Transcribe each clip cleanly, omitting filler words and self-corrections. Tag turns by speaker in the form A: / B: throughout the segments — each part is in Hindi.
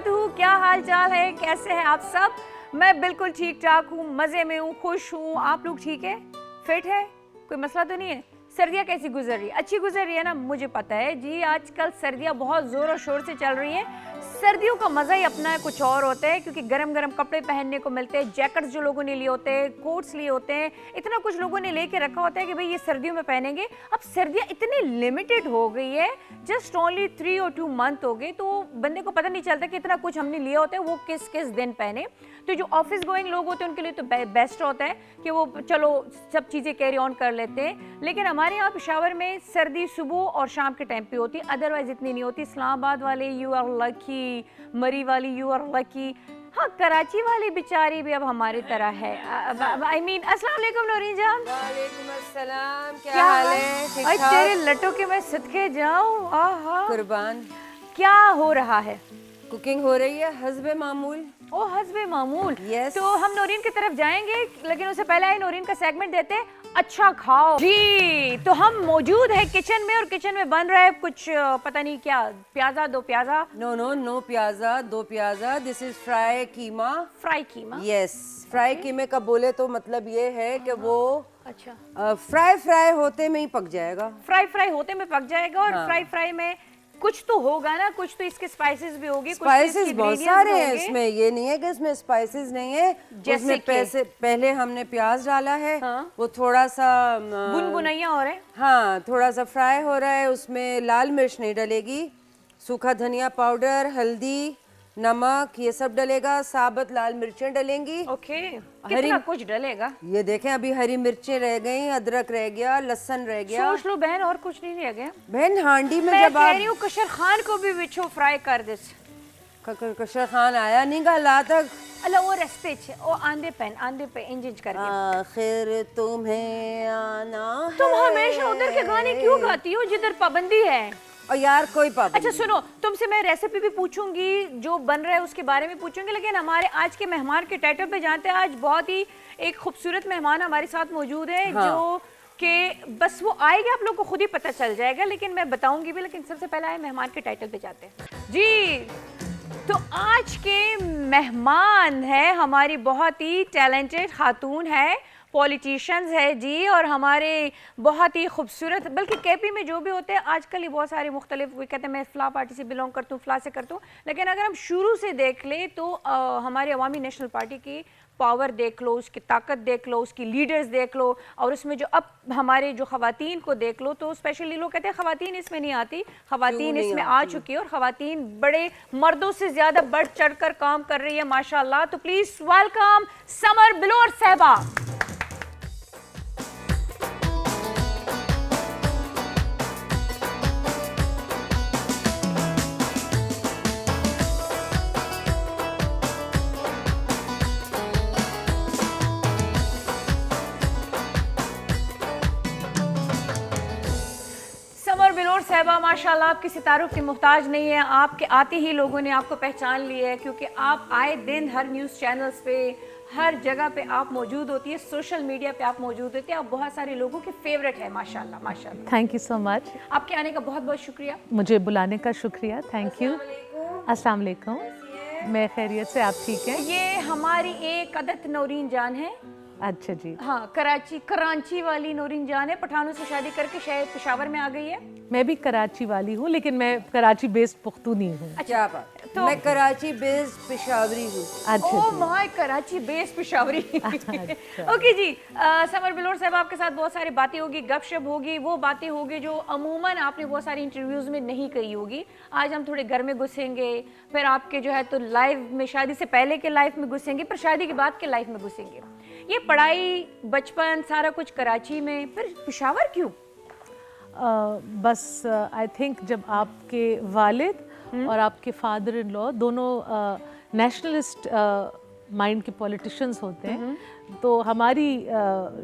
A: वबरकातुहू। क्या हाल चाल है, कैसे हैं आप सब? मैं बिल्कुल ठीक ठाक हूँ, मज़े में हूँ, खुश हूँ। आप लोग ठीक है, फिट है, कोई मसला तो नहीं है? सर्दियाँ कैसी गुजर रही है? अच्छी गुजर रही है ना? मुझे पता है जी, आजकल सर्दियाँ बहुत ज़ोर और शोर से चल रही हैं। सर्दियों का मज़ा ही अपना है, कुछ और होता है, क्योंकि गरम गरम कपड़े पहनने को मिलते हैं। जैकेट्स जो लोगों ने लिए होते हैं, कोट्स लिए होते हैं, इतना कुछ लोगों ने लेके रखा होता है कि भाई ये सर्दियों में पहनेंगे। अब सर्दियाँ इतनी लिमिटेड हो गई है, जस्ट ओनली 3 और 2 मंथ हो गए, तो बंदे को पता नहीं चलता कि इतना कुछ हमने लिया होता है, वो किस किस दिन पहने। तो जो ऑफिस गोइंग लोग होते हैं उनके लिए तो बेस्ट होता है कि वो चलो सब चीज़ें कैरी ऑन कर लेते हैं। लेकिन हमारे यहाँ पेशावर में सर्दी सुबह और शाम के टाइम पे होती है, अदरवाइज इतनी नहीं होती। इस्लामाबाद वाले यू आर लकी, मरी वाली यू आर लकी। हाँ, कराची वाली बेचारी भी अब हमारी तरह है। आई मीन अस्सलाम वालेकुम नौरीन जान।
B: वालेकुम अस्सलाम, क्या हाल है? ठीक ठाक?
A: तेरे लटों के मैं सदके जाऊं, आहा
B: कुर्बान।
A: क्या हो रहा है?
B: कुकिंग हो रही है हस्बे मामूल।
A: ओ हस्बे मामूल।
B: Yes.
A: तो हम नौरीन की तरफ जाएंगे, लेकिन उससे पहले आए नौरीन का सेगमेंट देते हैं, अच्छा खाओ जी। तो हम मौजूद है किचन में, और किचन में बन रहा है कुछ पता नहीं क्या, प्याजा दो प्याजा।
B: No pyaza do pyaza. This is fry keema.
A: Fry keema.
B: Yes, fry कीमे का बोले तो मतलब ये है कि वो
A: अच्छा
B: फ्राई होते में ही पक जाएगा।
A: फ्राई होते में पक जाएगा। और
B: हाँ।
A: फ्राई में कुछ तो होगा ना, कुछ तो इसके स्पाइसेस भी होगी,
B: स्पाइसेस बहुत सारे हैं इसमें, ये नहीं है कि इसमें स्पाइसेस नहीं है। उसमें पहले हमने प्याज डाला है।
A: हाँ।
B: वो थोड़ा सा
A: बुनबुनैया हो रहे हैं।
B: हाँ, थोड़ा सा फ्राई हो रहा है। उसमें लाल मिर्च नहीं डलेगी, सूखा धनिया पाउडर, हल्दी, नमक, ये सब डलेगा। साबुत लाल मिर्चें डलेंगी।
A: ओके, कितना कुछ डलेगा।
B: ये देखें, अभी हरी मिर्चें रह गई, अदरक रह गया, लहसुन रह गया।
A: सोच लो बहन, और कुछ नहीं रह गया।
B: बहन हांडी में
A: मैं
B: जब
A: कह रही हूँ कशर खान को भी बिछो फ्राई कर दे।
B: कशर खान आया नहीं गला तक।
A: अल्लाह वो रास्ते छे, ओ आंधे पे इंज करके।
B: आखिर तुम्हें आना है।
A: तुम हमेशा उधर के गाने क्यों गाती हो जिधर पाबंदी है?
B: और यार कोई पाबंदी।
A: अच्छा सुनो, तुमसे मैं रेसिपी भी पूछूंगी, जो बन रहा है उसके बारे में पूछूंगी, लेकिन हमारे आज के मेहमान के टाइटल पे जानते हैं। आज बहुत ही एक खूबसूरत मेहमान हमारे साथ मौजूद है। हाँ। जो कि बस वो आएगा, आप लोग को खुद ही पता चल जाएगा, लेकिन मैं बताऊंगी भी। लेकिन सबसे पहले आए मेहमान के टाइटल पे जाते हैं जी। तो आज के मेहमान है हमारी बहुत ही टैलेंटेड खातून है, पॉलिटिशियंस है जी, और हमारे बहुत ही खूबसूरत, बल्कि केपी में जो भी होते हैं आजकल ये बहुत सारे मुख्तलिफ, वो कहते हैं मैं फ़ला पार्टी से बिलोंग करता हूँ, फ़ला से करता हूँ। लेकिन अगर हम शुरू से देख लें तो हमारी अवामी नेशनल पार्टी की पावर देख लो, उसकी ताकत देख लो, उसकी लीडर्स देख लो, और उसमें जो अब हमारे जो ख़वातीन को देख लो, तो स्पेशली लोग कहते हैं ख़वातीन इसमें नहीं आती, ख़वातीन इसमें आ चुकी है, और ख़वातीन बड़े मर्दों से ज़्यादा बढ़ चढ़ कर काम कर रही है माशाल्लाह। तो प्लीज़ वेलकम समर बिलोर साहबा। बिलोर साहबा माशाल्लाह आप किसी तारुफ की मोहताज नहीं है। आपके आते ही लोगों ने आपको पहचान लिया है, क्योंकि आप आए दिन हर न्यूज़ चैनल्स पे, हर जगह पे आप मौजूद होती है, सोशल मीडिया पे आप मौजूद होती है। आप बहुत सारे लोगों के फेवरेट है माशाल्लाह माशाल्लाह।
C: Thank you so much.
A: आपके आने का बहुत बहुत शुक्रिया।
C: मुझे बुलाने का शुक्रिया, थैंक यू। अस्सलाम वालेकुम। मैं खैरियत से, आप ठीक हैं?
A: ये हमारी एक अदत नौरीन जान है।
C: अच्छा जी।
A: हाँ, कराची वाली नौरीन जान है, पठानों से शादी करके शायद पेशावर में आ गई है।
C: मैं भी कराची वाली हूँ, लेकिन मैं कराची बेस्ड पुख्तूनी हूँ।
B: अच्छा बात। तो मैं कराची बेस्ड पेशावरी हूँ।
C: अच्छा
A: oh my, Karachi based Peshawari. Okay ji, Samar Bilor Sahab आपके साथ बहुत सारी बातें होगी, गपशप होगी, वो बातें होगी जो अमूमन आपने बहुत सारी इंटरव्यूज में नहीं कही होगी। आज हम थोड़े घर में घुसेंगे, फिर आपके जो है तो लाइव में, शादी से पहले के लाइफ में घुसेंगे, फिर शादी के बाद के लाइफ में घुसेंगे। ये पढ़ाई, बचपन, सारा कुछ कराची में, फिर पेशावर क्यों?
C: बस आई थिंक जब आपके वालिद और आपके फादर इन लॉ दोनों नेशनलिस्ट माइंड के पॉलिटिशियंस होते हैं, तो हमारी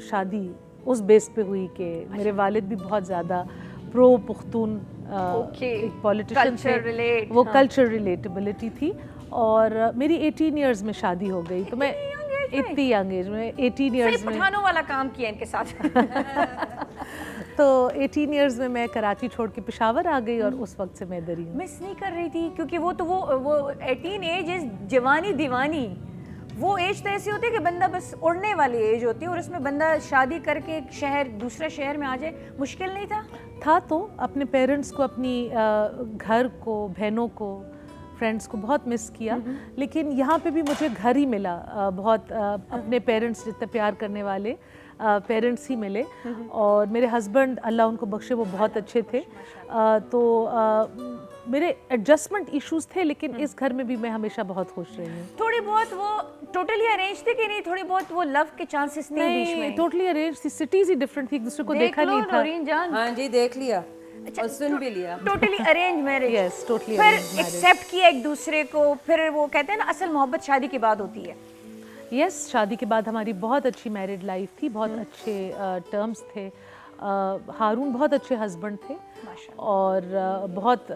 C: शादी उस बेस पे हुई कि मेरे वालिद भी बहुत ज़्यादा प्रो पुख्तून एक पॉलिटिशियन थे, वो कल्चर रिलेटेबिलिटी थी। और मेरी 18 इयर्स में शादी हो गई, तो मैं इतनी यंग एज में 18 इयर्स में
A: पठानों वाला काम किया इनके साथ।
C: तो 18 इयर्स में मैं कराची छोड़ के पेशावर आ गई और उस वक्त से मैं इधर ही हूँ।
A: मिस नहीं कर रही थी क्योंकि वो 18 एज इज जवानी दीवानी, वो एज तो ऐसी होती है कि बंदा बस उड़ने वाली एज होती है और उसमें बंदा शादी करके एक शहर दूसरे शहर में आ जाए, मुश्किल नहीं था?
C: तो अपने पेरेंट्स को, अपनी घर को, बहनों को, फ्रेंड्स को बहुत मिस किया, लेकिन यहाँ पे भी मुझे घर ही मिला। बहुत अपने पेरेंट्स जितने प्यार करने वाले पेरेंट्स ही मिले। और मेरे हस्बैंड, अल्लाह उनको बख्शे, वो बहुत अच्छे थे। तो मेरे एडजस्टमेंट इश्यूज थे, लेकिन इस घर में भी मैं हमेशा बहुत खुश रही हूँ।
A: थोड़ी बहुत वो टोटली अरेंज थी कि नहीं? थोड़ी बहुत वो लव के चांसेस थे बीच में?
C: टोटली अरेंज थी, सिटीज ही डिफरेंट थी, एक दूसरे को देखा नहीं था।
A: नौरीन जान,
B: हाँ जी, देख लिया और सुन भी लिया।
A: Totally arrange marriage.
C: Yes, totally
A: फिर एक्सेप्ट किया एक दूसरे को, फिर वो कहते हैं ना असल मोहब्बत शादी के बाद होती है।
C: यस, शादी के बाद हमारी बहुत अच्छी मैरिड लाइफ थी, बहुत अच्छे टर्म्स थे। हारून बहुत अच्छे हस्बैंड थे और बहुत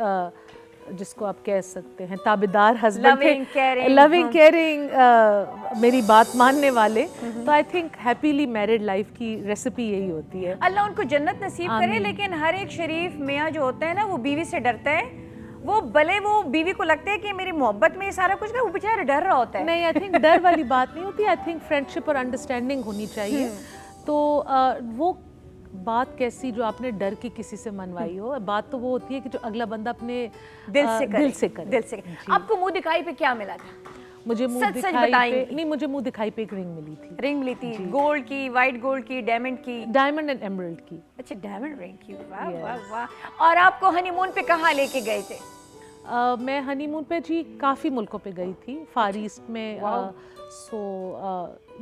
C: जिसको आप कह सकते हैं ताबेदार हस्बैंड थे, लविंग केयरिंग, मेरी बात मानने वाले। तो I think happily married life की रेसिपी यही होती है।
A: अल्लाह उनको जन्नत नसीब करे। लेकिन हर एक शरीफ मियाँ जो होता है ना, वो बीवी से डरता है। वो भले वो बीवी को लगता है कि मेरी मोहब्बत में ये सारा कुछ ना, वो बेचारा डर रहा होता है।
C: नहीं, आई थिंक डर वाली बात नहीं होती। आई थिंक फ्रेंडशिप और अंडरस्टैंडिंग होनी चाहिए। तो वो बात कैसी जो आपने डर के किसी से मनवाई हो, बात तो वो होती है कि जो अगला बंदा अपने
A: दिल से करे।
C: दिल से करे।
A: आपको मुंह दिखाई पे क्या मिला था?
C: मुझे मुंह दिखाई पे नहीं, मुझे मुंह दिखाई पे एक रिंग मिली थी।
A: रिंग मिली थी? गोल्ड की, वाइट गोल्ड की, डायमंड की?
C: डायमंड एंड एमराल्ड की।
A: अच्छा, डायमंड रिंग की। वाह वाह वाह। और आपको हनीमून पे कहाँ लेके गए थे?
C: मैं हनीमून पे जी काफ़ी मुल्कों पे गई थी। फार ईस्ट में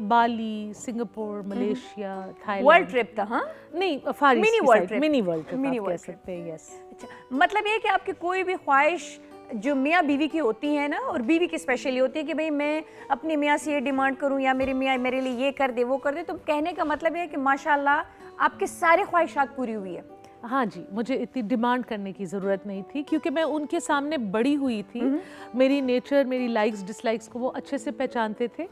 C: Bali, Singapore, Malaysia, Thailand.
A: World trip था? हाँ,
C: नहीं, far east
A: mini world trip.
C: Mini world trip
A: mini
C: आप कह
A: वर्ल्ड
C: सकते हैं। यस।
A: अच्छा, मतलब ये कि आपकी कोई भी ख्वाहिश जो मियाँ बीवी की होती है ना, और बीवी की स्पेशली होती है कि भाई मैं अपनी मियाँ से ये डिमांड करूँ या मेरी मियाँ मेरे लिए ये कर दे, वो कर दे, तो कहने का मतलब है कि माशाल्लाह आपके सारे ख्वाहिशात पूरी हुई है।
C: हाँ जी, मुझे इतनी डिमांड करने की ज़रूरत नहीं थी क्योंकि मैं उनके सामने बड़ी हुई थी। मेरी नेचर, मेरी लाइक्स डिसलाइक्स को वो अच्छे से पहचानते थे।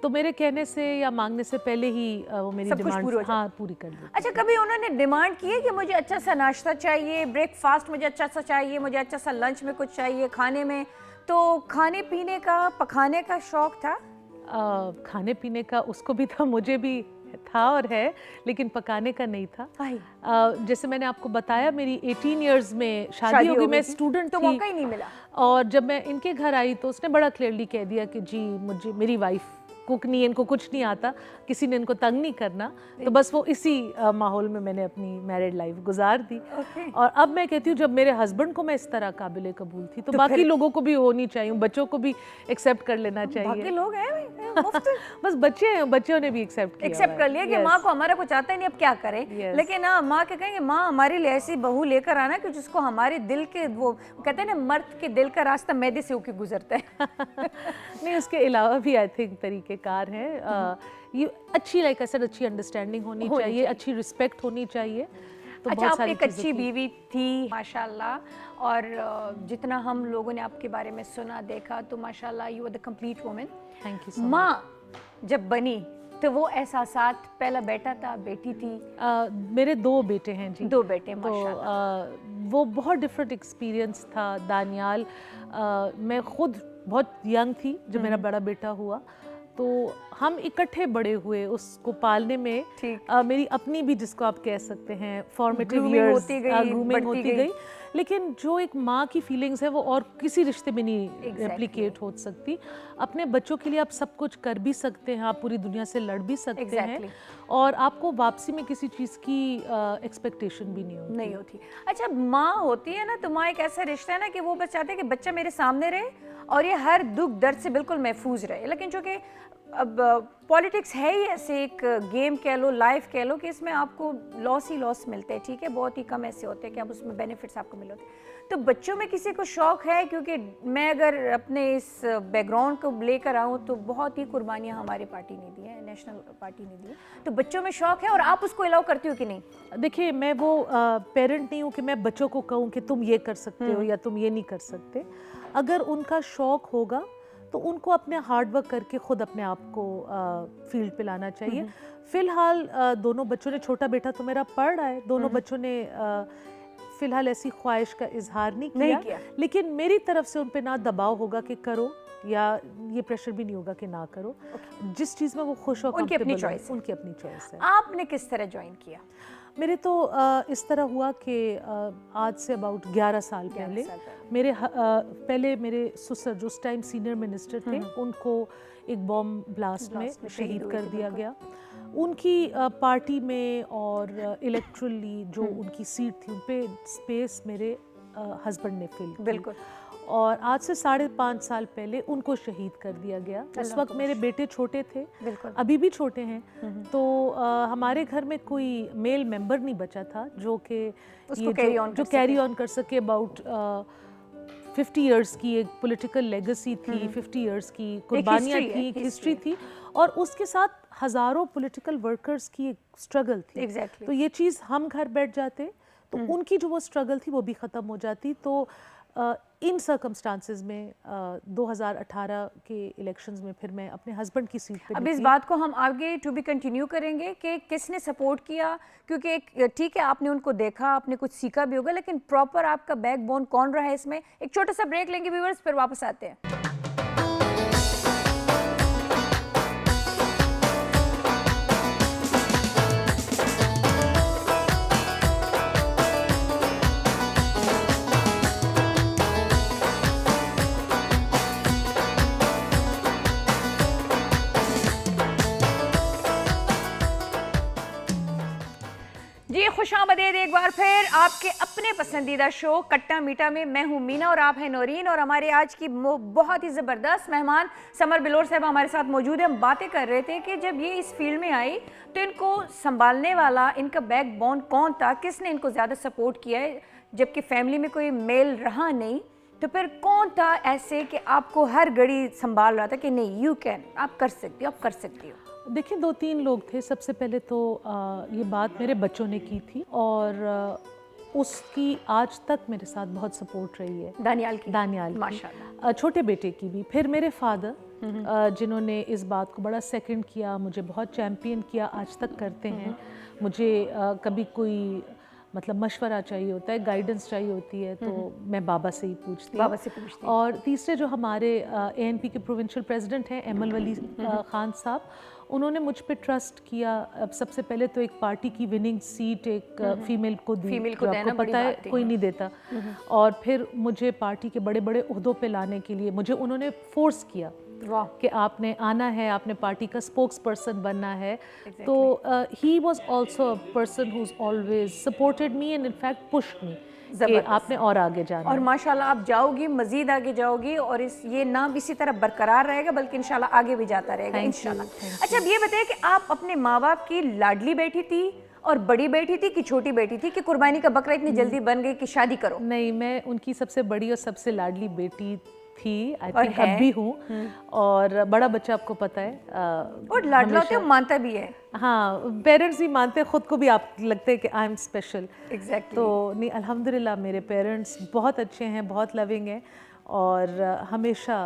C: तो मेरे कहने से या मांगने से पहले ही वो मेरी डिमांड पूरी कर दी।
A: अच्छा, कभी उन्होंने डिमांड की है कि मुझे अच्छा सा नाश्ता चाहिए, ब्रेकफास्ट मुझे अच्छा सा चाहिए, मुझे अच्छा सा लंच में कुछ चाहिए खाने में? तो खाने पीने का, पकाने का शौक था?
C: खाने पीने का उसको भी था, मुझे भी था और है, लेकिन पकाने का नहीं था। जैसे मैंने आपको बताया, मेरी 18 इयर्स में शादी हो गई, मैं स्टूडेंट
A: तो
C: थी,
A: मौका ही नहीं मिला।
C: और जब मैं इनके घर आई तो उसने बड़ा क्लियरली कह दिया कि जी मुझे, मेरी वाइफ कुक नहीं है, इनको कुछ नहीं आता, किसी ने इनको तंग नहीं करना। तो बस वो इसी माहौल में मैंने अपनी मैरिड लाइफ गुजार दी। और अब मैं कहती हूँ जब मेरे हस्बैंड को मैं इस तरह काबिले कबूल थी तो बाकी लोगों को भी होनी चाहिए, बच्चों को भी एक्सेप्ट कर लेना चाहिए।
A: बाकी लोग हैं मुफ्त
C: बस बच्चों ने भी एक्सेप्ट
A: कर लिया कि माँ को हमारा कुछ आता ही नहीं, अब क्या करें। लेकिन हाँ, माँ के कहेंगे माँ हमारे लिए ऐसी बहू लेकर आना कि जिसको हमारे दिल के, वो कहते हैं ना मर्द के दिल का रास्ता मैदे से होके गुजरता है।
C: नहीं, उसके अलावा भी आई थिंक तरीक़ेकार हैं। ये अच्छी लाइक ऐसा अच्छी अंडरस्टैंडिंग होनी चाहिए, अच्छी रिस्पेक्ट होनी चाहिए। तो
A: अच्छा, आप एक अच्छी बीवी थी माशाल्लाह, और जितना हम लोगों ने आपके बारे में सुना देखा तो माशाल्लाह you are the complete woman.
C: Thank you so much.
A: माँ जब बनी तो वो एहसासात, पहला बेटा था, बेटी थी?
C: मेरे 2 बेटे हैं जी।
A: 2 बेटे,
C: तो
A: माशाल्लाह।
C: वो बहुत डिफरेंट एक्सपीरियंस था। दानियाल, मैं खुद बहुत यंग थी जब मेरा बड़ा बेटा हुआ, तो हम इकट्ठे बड़े हुए उसको पालने में। मेरी अपनी भी, जिसको आप कह सकते हैं, फॉर्मेटिव इयर्स, ग्रूमिंग होती गई। लेकिन जो एक माँ की फीलिंग्स है वो और किसी रिश्ते में नहीं रेप्लिकेट हो सकती। अपने बच्चों के लिए आप सब कुछ कर भी सकते हैं, आप पूरी दुनिया से लड़ भी सकते हैं, और आपको वापसी में किसी चीज़ की एक्सपेक्टेशन भी नहीं होती।
A: अच्छा, माँ होती है ना, तो माँ एक ऐसा रिश्ता है ना कि वो बस चाहते हैं कि बच्चा मेरे सामने रहे और ये हर दुख दर्द से बिल्कुल महफूज रहे। लेकिन चूँकि अब पॉलिटिक्स है ही ऐसे एक गेम कह लो, लाइफ कह लो, कि इसमें आपको लॉस ही लॉस मिलते हैं। ठीक है, बहुत ही कम ऐसे होते हैं कि आप उसमें बेनिफिट्स आपको मिलते हैं। तो बच्चों में किसी को शौक है, क्योंकि मैं अगर अपने इस बैकग्राउंड को लेकर आऊँ तो बहुत ही कुर्बानियाँ हमारी पार्टी ने दी है, नेशनल पार्टी ने दी है। तो बच्चों में शौक है और आप उसको अलाउ करती हो कि नहीं?
C: देखिए, मैं वो पेरेंट नहीं हूँ कि मैं बच्चों को कहूँ कि तुम ये कर सकते हो या तुम ये नहीं कर सकते। अगर उनका शौक होगा तो उनको अपने हार्ड वर्क करके खुद अपने आप को फील्ड पे लाना चाहिए। फिलहाल दोनों बच्चों ने, छोटा बेटा तो मेरा पढ़ रहा है, दोनों बच्चों ने फिलहाल ऐसी ख्वाहिश का इजहार नहीं किया, लेकिन मेरी तरफ से उन पे ना दबाव होगा कि करो, या ये प्रेशर भी नहीं होगा कि ना करो। जिस चीज़ में वो खुश हो,
A: उनकी अपनी
C: comfortable हो,
A: choice है।
C: उनकी अपनी चॉइस है।
A: आपने किस तरह ज्वाइन किया?
C: मेरे तो इस तरह हुआ कि आज से अबाउट 11 साल पहले
A: साल पहले।
C: पहले मेरे ससुर जो उस टाइम सीनियर मिनिस्टर थे, उनको एक बॉम्ब ब्लास्ट में शहीद कर दिया गया। उनकी पार्टी में और इलेक्ट्रली जो उनकी सीट थी उन पे स्पेस मेरे हस्बैंड ने फिल की।
A: बिल्कुल।
C: और आज से 5.5 साल पहले उनको शहीद कर दिया गया। उस वक्त मेरे बेटे छोटे थे,
A: बिल्कुल।
C: अभी भी छोटे हैं। तो हमारे घर में कोई मेल मेंबर नहीं बचा था जो कि
A: उसको कैरी ऑन
C: कर सके। अबाउट 50 इयर्स की एक पॉलिटिकल लेगेसी थी, 50 इयर्स की कुर्बानियाँ
A: history है,
C: थी, एक हिस्ट्री थी, और उसके साथ हज़ारों पॉलिटिकल वर्कर्स की एक स्ट्रगल थी।
A: Exactly.
C: तो ये चीज़ हम घर बैठ जाते तो उनकी जो वो स्ट्रगल थी वो भी ख़त्म हो जाती। तो इन सर्कमस्टांसेस में 2018 के इलेक्शंस में फिर मैं अपने हस्बैंड की सीट पे
A: अब इस बात को हम आगे टू बी कंटिन्यू करेंगे कि किसने सपोर्ट किया, क्योंकि एक ठीक है आपने उनको देखा, आपने कुछ सीखा भी होगा, लेकिन प्रॉपर आपका बैकबोन कौन रहा है इसमें। एक छोटा सा ब्रेक लेंगे व्यूअर्स, फिर वापस आते हैं। जी खुशामदीद एक बार फिर आपके अपने पसंदीदा शो कट्टा मीठा में। मैं हूं मीना और आप हैं नौरीन, और हमारे आज की बहुत ही ज़बरदस्त मेहमान समर बिलोर साहब हमारे साथ मौजूद है। हम बातें कर रहे थे कि जब ये इस फील्ड में आई तो इनको संभालने वाला, इनका बैकबोन कौन था, किसने इनको ज़्यादा सपोर्ट किया है। जबकि फैमिली में कोई मेल रहा नहीं, तो फिर कौन था ऐसे कि आपको हर घड़ी संभाल रहा था कि नहीं यू कैन, आप कर सकती हो, आप कर सकती हो।
C: देखिए 2-3 लोग थे। सबसे पहले तो ये बात मेरे बच्चों ने की थी, और उसकी आज तक मेरे साथ बहुत सपोर्ट रही है।
A: दानियाल की
C: माशाल्लाह। छोटे बेटे की भी। फिर मेरे फादर जिन्होंने इस बात को बड़ा सेकंड किया, मुझे बहुत चैम्पियन किया, आज तक करते हैं। मुझे कभी कोई मतलब मशवरा चाहिए होता है, गाइडेंस चाहिए होती है, तो मैं बाबा से ही पूछती हूँ। और तीसरे जो हमारे ANP के प्रोविंशियल प्रेसिडेंट हैं एमल वली खान साहब, उन्होंने मुझ पे ट्रस्ट किया। अब सबसे पहले तो एक पार्टी की विनिंग सीट एक फीमेल को दी, जो आपको पता है कोई नहीं देता। और फिर मुझे पार्टी के बड़े बड़े ओहदों पे लाने के लिए मुझे उन्होंने फोर्स किया कि आपने आना है, आपने पार्टी का स्पोक्स पर्सन बनना है। तो he was also a person who always supported me and in fact pushed me कि आपने और आगे जाना।
A: और माशाल्लाह आप जाओगी, मजीद आगे जाओगी, और ये नाम इसी तरह बरकरार रहेगा, बल्कि इंशाल्लाह आगे भी जाता रहेगा इंशाल्लाह। अच्छा, अब ये बताइए कि आप अपने माँ बाप की लाडली बेटी थी और बड़ी बेटी थी कि छोटी बेटी थी, कि कुर्बानी का बकरा इतनी जल्दी बन गई कि शादी करो?
C: नहीं, मैं उनकी सबसे बड़ी और सबसे लाडली बेटी थी। आई थिंक अब भी हूँ। और बड़ा बच्चा आपको पता है
A: और लाडला होता है, मानता भी है।
C: हाँ, पेरेंट्स भी मानते हैं, खुद को भी आप लगता है कि आई एम स्पेशल।
A: एग्जैक्टली।
C: तो नहीं, अल्हम्दुलिल्लाह मेरे पेरेंट्स बहुत अच्छे हैं, बहुत लविंग हैं, और हमेशा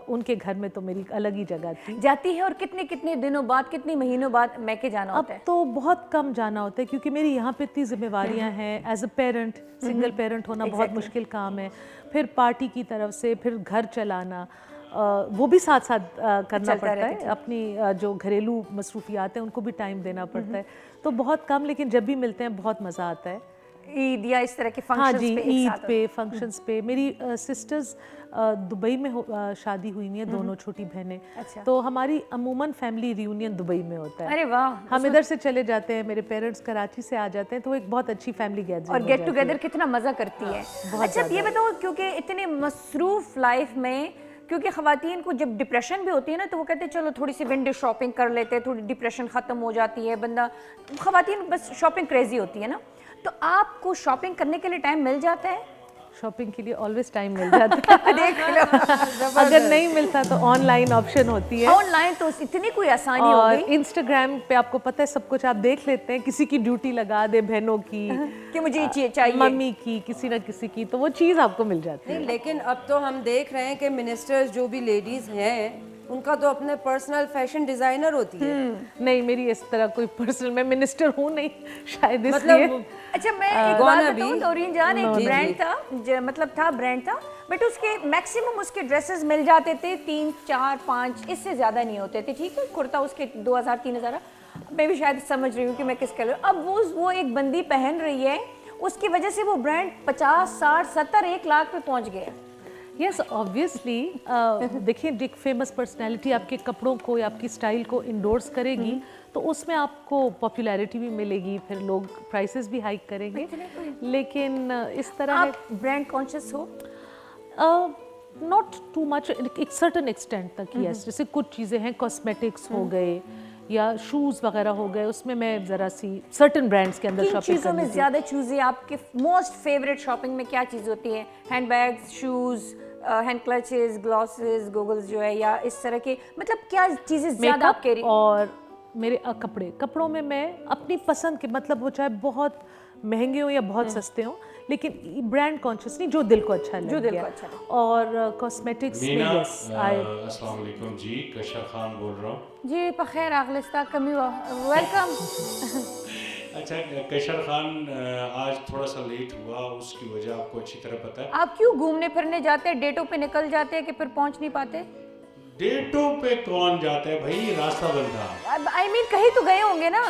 C: उनके घर में तो मेरी अलग ही जगह थी।
A: जाती है, और कितने कितने दिनों बाद, कितने महीनों बाद मैके जाना होता है?
C: अब तो बहुत कम जाना होता है, क्योंकि मेरी यहाँ पे इतनी जिम्मेवारियाँ हैं। As a parent, single parent होना बहुत मुश्किल काम है। फिर पार्टी की तरफ से फिर घर चलाना, वो भी साथ साथ करना पड़ता है। अपनी जो घरेलू मसरूफियात हैं उनको भी टाइम देना पड़ता है। तो बहुत कम, लेकिन जब भी मिलते हैं बहुत मज़ा आता है।
A: ईद या इस तरह के फंक्शंस
C: हाँ जी,
A: पे
C: ईद पे, फंक्शंस पे। मेरी सिस्टर्स दुबई में शादी हुई नहीं है, दोनों छोटी बहनें।
A: अच्छा।
C: तो हमारी अमूमन फैमिली रियूनियन दुबई में होता है।
A: अरे वाह।
C: हम इधर से चले जाते हैं, मेरे पेरेंट्स कराची से आ जाते हैं, तो एक बहुत अच्छी फैमिली गैदरिंग
A: और गेट टुगेदर कितना मज़ा करती है। अच्छा, ये बताओ, क्योंकि इतने मसरूफ लाइफ में, क्योंकि ख़वातीन को जब डिप्रेशन भी होती है ना, तो वो कहते हैं चलो थोड़ी सी विंडो शॉपिंग कर लेते हैं, थोड़ी डिप्रेशन ख़त्म हो जाती है। बंदा, ख़वातीन बस शॉपिंग क्रेजी होती है ना, तो आपको शॉपिंग करने के लिए टाइम मिल जाता है?
C: शॉपिंग के लिए ऑलवेज टाइम मिल जाता है।
A: देख लो,
C: अगर नहीं मिलता तो ऑनलाइन ऑप्शन होती है,
A: ऑनलाइन तो इतनी कोई आसानी हो
C: और
A: गई
C: इंस्टाग्राम पे आपको पता है सब कुछ आप देख लेते हैं, किसी की ड्यूटी लगा दे, बहनों की,
A: कि मुझे ये चाहिए।
C: मम्मी की, किसी ना किसी की, तो वो चीज़ आपको मिल जाती है।
B: नहीं, लेकिन अब तो हम देख रहे हैं कि मिनिस्टर्स जो भी लेडीज हैं उनका तो अपने पर्सनल फैशन डिजाइनर होती है।
C: नहीं, मेरी इस तरह कोई पर्सनल, मैं मिनिस्टर हूँ नहीं शायद, इसलिए
B: मतलब
A: अच्छा, मैं एक बात बताऊं, नौरीन जान, एक
B: जी,
A: ब्रांड
B: जी।
A: था मतलब था ब्रांड था, बट उसके मैक्सिमम उसके ड्रेसेस मिल जाते थे 3, 4, 5, इससे ज़्यादा नहीं होते थे। ठीक है, कुर्ता उसके 2000, 3000, मैं भी शायद समझ रही हूँ कि मैं किस कलर। अब वो एक बंदी पहन रही है, उसकी वजह से वो ब्रांड 50, 60, 70, 1 लाख पे पहुँच गया।
C: Yes obviously. देखिए, एक फेमस पर्सनालिटी आपके कपड़ों को या आपकी स्टाइल को इंडोर्स करेगी तो उसमें आपको पॉपुलैरिटी भी मिलेगी, फिर लोग प्राइसेस भी हाइक करेंगे। लेकिन इस तरह है,
A: आप ब्रांड कॉन्शियस हो?
C: नॉट टू मच, एक सर्टन एक्सटेंट तक, यस। जैसे कुछ चीज़ें हैं, कॉस्मेटिक्स हो गए या शूज़ वगैरह हो गए, उसमें मैं ज़रा सी सर्टन ब्रांड्स के अंदर
A: किन
C: शॉपिंग
A: चीज़ों
C: करती
A: में
C: हूँ।
A: ज़्यादा चूज़े आपके मोस्ट फेवरेट शॉपिंग में क्या चीज़ होती है? Hand bags, shoes, hand clutches, glosses, goggles जो है, या इस तरह के, मतलब क्या चीज़ें ज़्यादा आप
C: मेकअप
A: कैरी?
C: और मेरे कपड़ों में मैं अपनी पसंद के, मतलब वो चाहे बहुत महंगे हो या बहुत सस्ते हो, लेकिन ब्रांड कॉन्शियस नहीं, जो दिल को अच्छा लगे।
A: जो दिल को अच्छा लगे।
C: और कॉस्मेटिक्स में
D: मीना,
C: यस आई
D: अस्सलाम वालेकुम जी, कशर खान बोल रहा हूँ।
A: जी बखैर, आगलिस्ता कमी हुआ, वेलकम।
D: अच्छा कशर खान, आज थोड़ा सा लेट हुआ, उसकी वजह आपको अच्छी तरह पता है।
A: आप क्यों घूमने फिरने जाते हैं, डेटों पे निकल जाते हैं कि फिर पहुंच नहीं पाते?
D: डेटों पे कौन जाता है भाई, रास्ता बंद था।
A: आई मीन कहीं तो गए होंगे ना?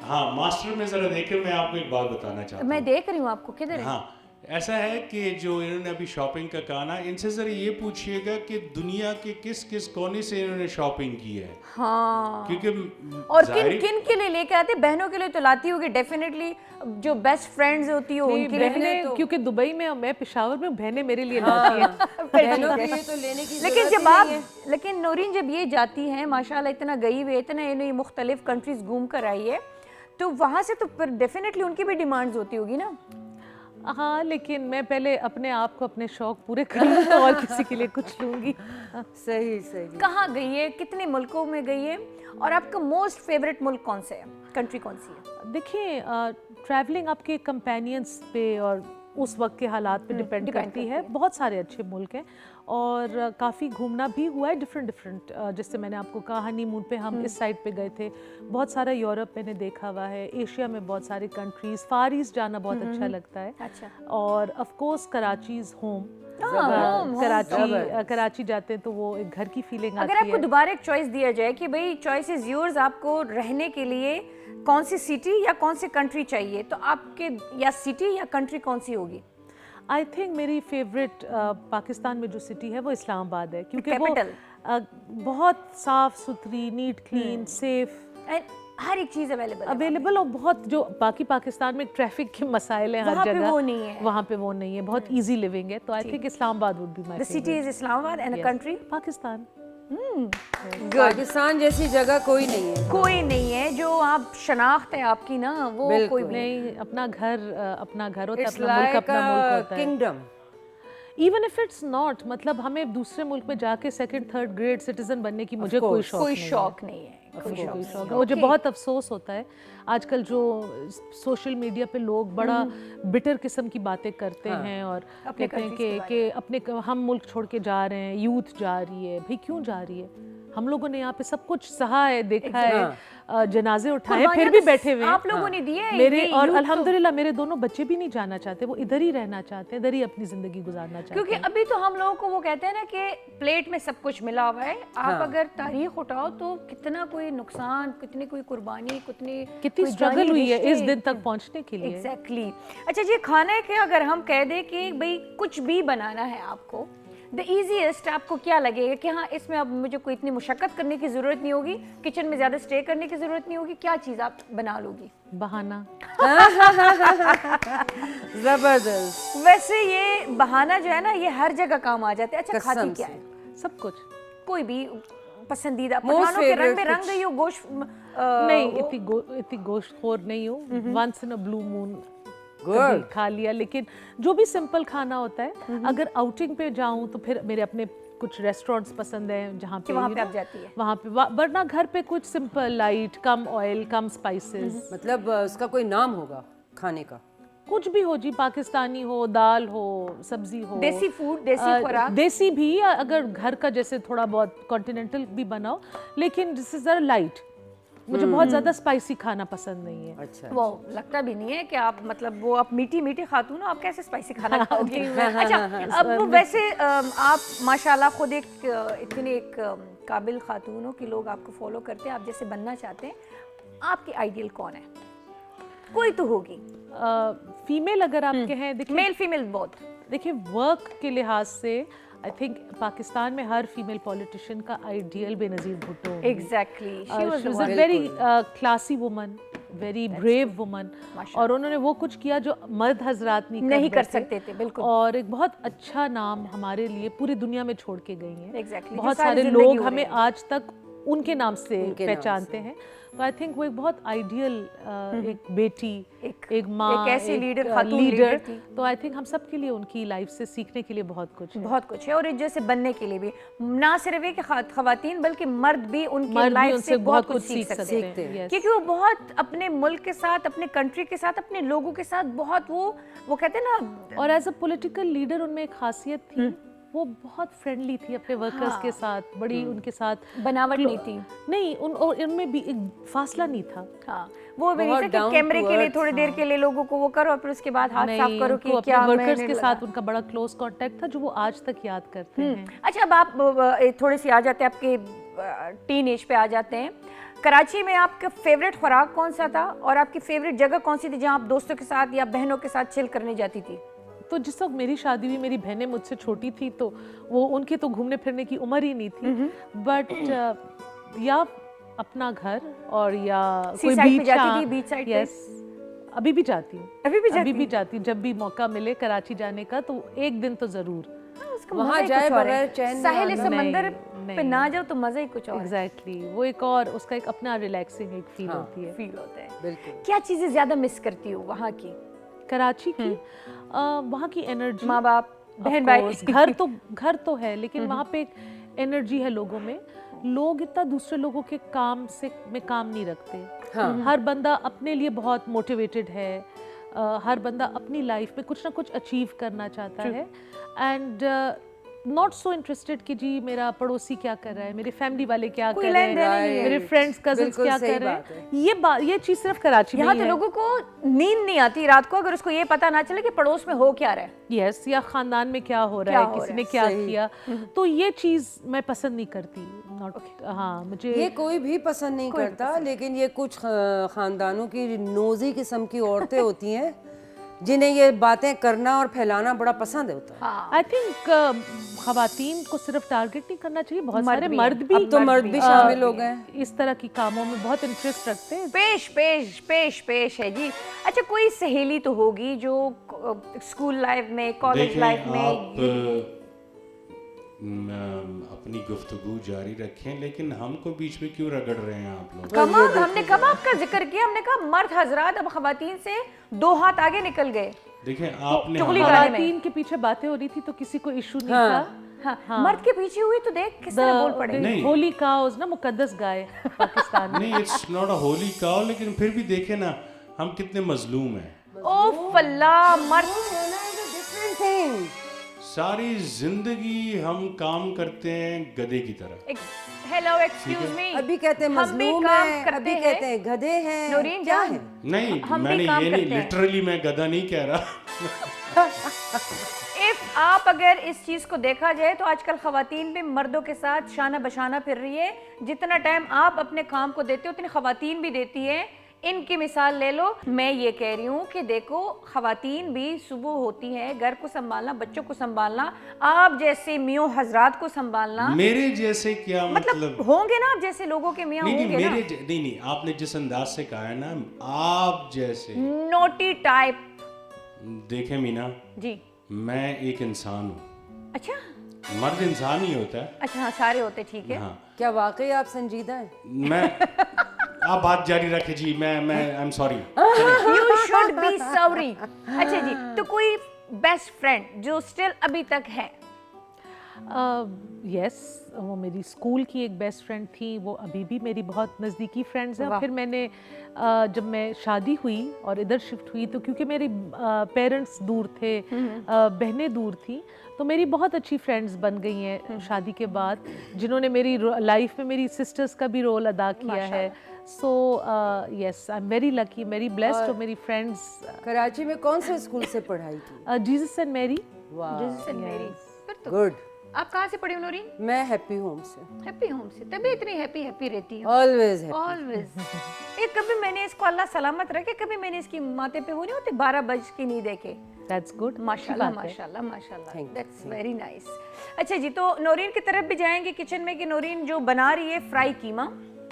D: हाँ, मास्टर में जरा देखे, मैं आपको एक बात बताना चाहता
A: मैं
D: हूँ।
A: देख रही हूँ आपको, किधर है?
D: हाँ, ऐसा है कि जो इन्होंने अभी शॉपिंग का कहा ना, इनसे जरा ये पूछिएगा कि दुनिया के किस किस कोने से इन्होंने शॉपिंग की है,
A: हाँ,
D: क्योंकि
A: और किन
D: जाहिर-
A: किन के लिए लेके आते? बहनों के लिए तो लाती होगी डेफिनेटली, जो बेस्ट फ्रेंड्स होती हो उनके लिए।
C: बहनें, क्योंकि दुबई में और मैं पेशावर में, बहनें मेरे लिए लाती हैं।
B: बहनों के लिए तो लेने की
A: लेकिन
B: जरूरत
A: जब
B: ही
A: आप,
B: नहीं है।
A: लेकिन नौरीन जब ये जाती हैं, माशाल्लाह इतना गई हुई, इतना ये मुख्तलिफ कंट्रीज घूम कर आई है, तो वहाँ से तो फिर डेफिनेटली उनकी भी डिमांड्स होती होगी ना?
C: हाँ, लेकिन मैं पहले अपने आप को, अपने शौक पूरे कर लूँ तो और किसी के लिए कुछ लूँगी।
B: सही सही।
A: कहाँ गई है, कितने मुल्कों में गई है, और आपका मोस्ट फेवरेट मुल्क कौन सा है, कंट्री कौन सी है?
C: देखिए, ट्रैवलिंग आपके कंपेनियंस पे और उस वक्त के हालात पे डिपेंड करती है। बहुत सारे अच्छे मुल्क हैं और काफ़ी घूमना भी हुआ है डिफरेंट। जैसे मैंने आपको कहा, हनीमून पे हम इस साइड पे गए थे, बहुत सारा यूरोप मैंने देखा हुआ है, एशिया में बहुत सारे कंट्रीज़, फार ईस्ट जाना बहुत अच्छा लगता है।
A: अच्छा,
C: और of course Karachi is home.
A: home,
C: Karachi जाते हैं तो वो एक घर की फीलिंग
A: अगर
C: आती
A: आपको
C: है।
A: दोबारा एक चॉइस दिया जाए कि भाई चॉइस इज योर्स, आपको रहने के लिए कौन सी सिटी या कौन सी कंट्री चाहिए, तो आपके या सिटी या कंट्री कौन सी होगी?
C: आई थिंक मेरी फेवरेट पाकिस्तान में जो सिटी है वो इस्लामाबाद है, क्योंकि वो
A: Capital.
C: बहुत साफ सुथरी, नीट, क्लीन, सेफ,
A: एंड हर एक चीज
C: अवेलेबल, और बहुत, जो बाकी पाकिस्तान में ट्रैफिक के मसाइल हैं हर
A: वहाँ पे
C: जगह,
A: वो नहीं है।
C: वहाँ पे वो नहीं है, बहुत इजी लिविंग है। तो I think Islamabad would be my
A: the city is Islamabad and a country
C: Pakistan.
B: Pakistan जैसी जगह कोई नहीं है।
A: कोई नहीं है जो आप शनाख्त है आपकी ना, वो कोई भी नहीं।
C: नहीं, अपना घर होता है,
B: इट्स
C: अपना मुल्क
B: लाइक
C: अपना मुल्क होता है।
B: Kingdom.
C: Even if it's not, मतलब हमें दूसरे मुल्क में जाके सेकंड थर्ड ग्रेड सिटीजन बनने की मुझे कोई शौक
A: कोई
C: नहीं है।
A: शौक नहीं है, कोई शौक
C: कोई
A: नहीं
C: शौक
A: है।
C: है। मुझे बहुत अफसोस होता है आजकल जो सोशल मीडिया पे लोग बड़ा बिटर किस्म की बातें करते हैं और
A: अपने
C: कहते हैं
A: countries के
C: कि अपने हम मुल्क छोड़ के जा रहे हैं, यूथ जा रही है। भाई क्यों जा रही है? हम लोगों ने यहाँ पे सब कुछ सहा है, देखा है, जनाजे उठाए, फिर
A: कुर्बानियां
C: भी
A: तो
C: बैठे हुए हैं।
A: आप लोगों ने दिए हैं,
C: मेरे,
A: ये
C: और
A: youth तो-
C: अल्हम्दुलिल्लाह मेरे दोनों बच्चे भी नहीं जाना चाहते, वो इधर ही रहना चाहते हैं, इधर ही अपनी जिंदगी गुजारना चाहते
A: क्योंकि
C: हैं।
A: अभी तो हम लोगों को वो कहते हैं ना कि प्लेट में सब कुछ मिला हुआ है, आप अगर तारीख उठाओ तो कितना कोई नुकसान, कितनी कोई कुर्बानी,
C: कितनी
A: कोई
C: स्ट्रगल
A: जानी
C: हुई है इस
A: रिश्ते।
C: दिन तक पहुंचने के लिए।
A: एग्जैक्टली। अच्छा जी, खाने के अगर हम कह दें कि भाई कुछ भी बनाना है आपको, द ईजीएस्ट आपको क्या लगेगा कि हाँ इसमें अब मुझे कोई इतनी मुशक्कत करने की ज़रूरत नहीं होगी, किचन में ज़्यादा स्टे करने की ज़रूरत नहीं होगी, क्या चीज़ आप बना लोगी?
C: बहाना।
B: जबरदस्त।
A: वैसे ये बहाना जो है ना, ये हर जगह काम आ जाता है। अच्छा,
B: कसम
A: खाती क्या
B: से।
A: है?
C: सब कुछ।
A: कोई भी पसंदीदा,
B: Most
A: पठानों के रंग में
B: favorite
A: रंग गई हो, गोश्त
C: नहीं, इतनी गोश्तखोर नहीं हूँ। Once in a blue moon कभी खा लिया, लेकिन जो भी सिंपल खाना होता है, अगर आउटिंग पे जाऊं तो फिर मेरे अपने कुछ रेस्टोरेंट्स पसंद हैं जहाँ पे
A: वहाँ पे आप जाती है।
C: वहाँ पे वरना घर पे कुछ सिंपल लाइट, कम ऑयल, कम स्पाइसेस,
B: मतलब उसका कोई नाम होगा खाने का?
C: कुछ भी हो जी, पाकिस्तानी हो, दाल हो, सब्जी हो,
A: देसी फूड, देसी खुराक।
C: देसी भी, अगर घर का जैसे थोड़ा बहुत कॉन्टिनेंटल भी बनाओ, लेकिन जिससे ज़रा लाइट। मुझे बहुत ज़्यादा स्पाइसी खाना पसंद नहीं है।
B: अच्छा,
A: वो लगता भी नहीं है कि आप मतलब वो आप मीठी मीठी खातून हो, आप कैसे स्पाइसी खाना खाओगे। अच्छा, अब वो वैसे आप माशाल्लाह खुद इतने एक काबिल खातून हो कि लोग आपको फॉलो करते हैं, आप जैसे बनना चाहते हैं। आपकी आइडियल कौन है? कोई तो होगी।
C: फीमेल अगर आपके हैं, देखिए
A: मेल फीमेल बोथ।
C: देखिए वर्क के लिहाज से आई थिंक पाकिस्तान में हर फीमेल पॉलिटिशियन का आइडियल बेनज़ीर भुट्टो होंगी।
A: Exactly,
C: she was a very classy woman, very brave woman, और उन्होंने वो कुछ किया जो मर्द हजरात नहीं
A: कर सकते थे, बिल्कुल।
C: और एक बहुत अच्छा नाम हमारे लिए पूरी दुनिया में छोड़ के गई हैं।
A: Exactly,
C: बहुत
A: जो सारी
C: सारे
A: जिंदगी
C: लोग
A: हो
C: हमें
A: रही है।
C: आज तक उनके नाम से पहचानते हैं। तो आई थिंक वो एक बहुत आइडियल एक बेटी, एक माँ,
A: एक ऐसी लीडर, खातून
C: लीडर
A: लीडर थी।
C: तो आई थिंक हम सब के लिए उनकी लाइफ से सीखने के लिए बहुत कुछ है।
A: बहुत कुछ है, और जैसे बनने के लिए भी ना सिर्फ ये कि खवातीन बल्कि मर्द भी उनकी
C: मर्द भी
A: लाइफ
C: उनसे
A: से बहुत कुछ सीख सकते
B: सीखते
A: हैं।
B: हैं।
A: क्योंकि वो बहुत अपने मुल्क के साथ, अपने कंट्री के साथ, अपने लोगों के साथ बहुत वो कहते हैं ना।
C: और एज अ पॉलिटिकल लीडर उनमें एक खासियत थी, वो बहुत फ्रेंडली थी अपने वर्कर्स के साथ, बड़ी उनके साथ
A: बनावट नहीं थी।
C: नहीं, उनमें भी एक फासला नहीं था।
A: हाँ, वो भी नहीं
B: बहुत
A: था कि
B: down
A: कैमरे
B: to
A: के लिए
B: earth,
A: थोड़ी देर के लिए लोगों को वो करो और फिर उसके बाद हाथ साफ करो कि
C: उनको
A: क्या
C: अपने वर्कर्स
A: मैंने
C: के
A: लगा।
C: साथ उनका बड़ा क्लोज कांटेक्ट था जो वो आज तक याद करते हैं।
A: अच्छा, अब आप थोड़ी सी आ जाते हैं, आपके टीन एज पे आ जाते हैं। कराची में आपका फेवरेट खुराक कौन सा था और आपकी फेवरेट जगह कौन सी थी जहाँ आप दोस्तों के साथ या बहनों के साथ चिल करने जाती थी?
C: तो जिस वक्त मेरी शादी हुई, मेरी बहनें मुझसे छोटी थी, तो वो उनकी तो घूमने फिरने की उम्र ही नहीं थी, बट या अपना घर और या कोई
A: side पे
C: बीच,
A: जाती थी, beach side पे?
C: यस, अभी भी जाती हूँ,
A: अभी भी
C: अभी भी जाती हूँ। जब भी मौका मिले कराची जाने का तो एक दिन तो जरूर।
B: वहाँ जाए बगैर चैन नहीं
A: साहिल
B: आना।
A: समंदर
C: नहीं,
A: पे ना जाओ तो मजा ही कुछ और है।
C: एग्जैक्टली, वो एक और उसका एक अपना रिलैक्सिंग एक फील होती है।
A: फील होता है।
B: बिल्कुल।
A: क्या चीजें ज्यादा मिस करती हो वहाँ की?
C: कराची की वहाँ की एनर्जी,
A: माँ बाप, बहन भाई।
C: घर तो है, लेकिन वहाँ पे एक एनर्जी है लोगों में। लोग इतना दूसरे लोगों के काम में काम नहीं रखते। हर बंदा अपने लिए बहुत मोटिवेटेड है, हर बंदा अपनी लाइफ में कुछ ना कुछ अचीव करना चाहता है, एंड नॉट सो इंटरेस्टेड कि जी मेरा पड़ोसी क्या कर रहा है, मेरे फैमिली वाले क्या कर रहे हैं, मेरे फ्रेंड्स कजिन्स
B: बिल्कुल
C: क्या
B: सही
C: कर रहे
B: बात
C: हैं। ये चीज सिर्फ कराची में
A: यहाँ
C: ही
A: तो
C: है।
A: लोगों को नींद नहीं आती रात को अगर उसको ये पता ना चले कि पड़ोस में हो क्या रहा है।
C: यस, या खानदान में क्या हो रहा है, किसी ने क्या किया, तो ये चीज मैं पसंद नहीं करती। नॉट हाँ, मुझे
B: ये कोई भी पसंद नहीं करता, लेकिन ये कुछ खानदानों की नोजी किस्म की औरतें होती हैं जिन्हें ये बातें करना और फैलाना बड़ा पसंद होता है।
C: आई थिंक खवातीन को सिर्फ टारगेट नहीं करना चाहिए, बहुत सारे मर्द भी
B: अब तो मर्द भी शामिल हो गए।
C: इस तरह की कामों में बहुत इंटरेस्ट रखते हैं।
A: पेश है जी। अच्छा, कोई सहेली तो होगी जो स्कूल लाइफ में, कॉलेज
D: देखें,
A: लाइफ में।
D: आप अपनी गुफ्तगू जारी रखें, लेकिन हमको बीच में क्यों रगड़ रहे हैं आप लोग?
A: कमाल, हमने कब आपका जिक्र किया? हमने कहा मर्द हजरात अब खवातीन से 2 हाथ आगे निकल गए।
D: देखें, आपने
A: चुगली
D: हमारा-
A: गाने में।
C: खवातीन के पीछे बातें हो रही थी तो किसी को इशू नहीं था।
A: हाँ, मर्द के पीछे हुई तो देख किस तरह बोल पड़े।
D: नहीं।
C: होली काउज ना मुकद्दस गाय पाकिस्तान में।
D: नहीं, it's not a Holi cow, लेकिन फिर भी देखें ना हम कितने मजलूम हैं।
A: ओ फल्ला, मर्द
B: डिफरेंट थिंग।
D: सारी जिंदगी हम काम करते हैं गधे की तरह।
A: हेलो, एक्सक्यूज मी,
B: अभी कहते हैं
A: हम भी
B: मजलूम
A: काम
B: है,
A: करते
B: अभी
A: हैं।
B: कहते हैं गधे हैं,
A: नौरीन
B: क्या
A: जान,
B: है?
D: नहीं,
A: हम भी
D: मैंने
A: काम
D: ये नहीं,
A: करते हैं।
D: लिटरली मैं गधा नहीं कह रहा।
A: इफ आप अगर इस चीज को देखा जाए तो आजकल खवातीन भी मर्दों के साथ शाना बशाना फिर रही है। जितना टाइम आप अपने काम को देते हो उतनी खवातीन भी देती है। इनकी मिसाल ले लो। मैं ये कह रही हूँ कि देखो, खवातीन भी सुबह होती है, घर को संभालना, बच्चों को संभालना, आप जैसे मियों हजरात को संभालना।
D: मेरे जैसे क्या
A: मतलब होंगे ना आप जैसे लोगों के मियाँ
D: नहीं,
A: होंगे ना।
D: नहीं, आपने जिस अंदाज से कहा है ना, आप जैसे।
A: Naughty type.
D: देखें मीना
A: जी,
D: मैं एक इंसान हूँ।
A: अच्छा
D: मर्द इंसान ही होता है।
A: अच्छा, हाँ, सारे होते, ठीक है।
D: हाँ,
B: क्या वाकई आप संजीदा हैं?
D: मैं आप बात जारी रखें जी, मैं I am sorry.
A: You should be sorry. अच्छा जी, तो कोई बेस्ट फ्रेंड जो स्टिल अभी तक है?
C: यस, वो मेरी स्कूल की एक बेस्ट फ्रेंड थी, वो अभी भी मेरी बहुत नज़दीकी फ्रेंड्स हैं।
A: वाह।
C: फिर मैंने जब मैं शादी हुई और इधर शिफ्ट हुई तो क्योंकि मेरे पेरेंट्स दूर थे, बहनें दूर थी, तो मेरी बहुत अच्छी फ्रेंड्स बन गई हैं शादी के बाद, जिन्होंने मेरी लाइफ में मेरी सिस्टर्स का भी रोल अदा किया है। So yes, I am very lucky, very blessed. और मेरी फ्रेंड्स
B: कराची में कौन से स्कूल से पढ़ाई की?
C: Jesus and Mary.
B: वाह,
A: जिससे मेरी फिर तो
B: गुड।
A: आप कहाँ से पढ़ी हो नौरीन?
B: मैं हैप्पी होम से,
A: हैप्पी होम से, तभी इतनी हैप्पी हैप्पी रहती हूँ।
B: ऑलवेज है।
A: ऑलवेज। ये कभी मैंने इसको अल्लाह सलामत रखे, कभी मैंने इसकी माथे पे वो नहीं होती 12 बज की नींद देखे।
C: दैट्स गुड,
A: माशाल्लाह माशाल्लाह माशाल्लाह,
B: Thank you.
A: That's very nice. अच्छा जी, तो नौरीन की तरफ भी जाएंगे किचन में कि नौरीन जो बना रही है फ्राई कीमा,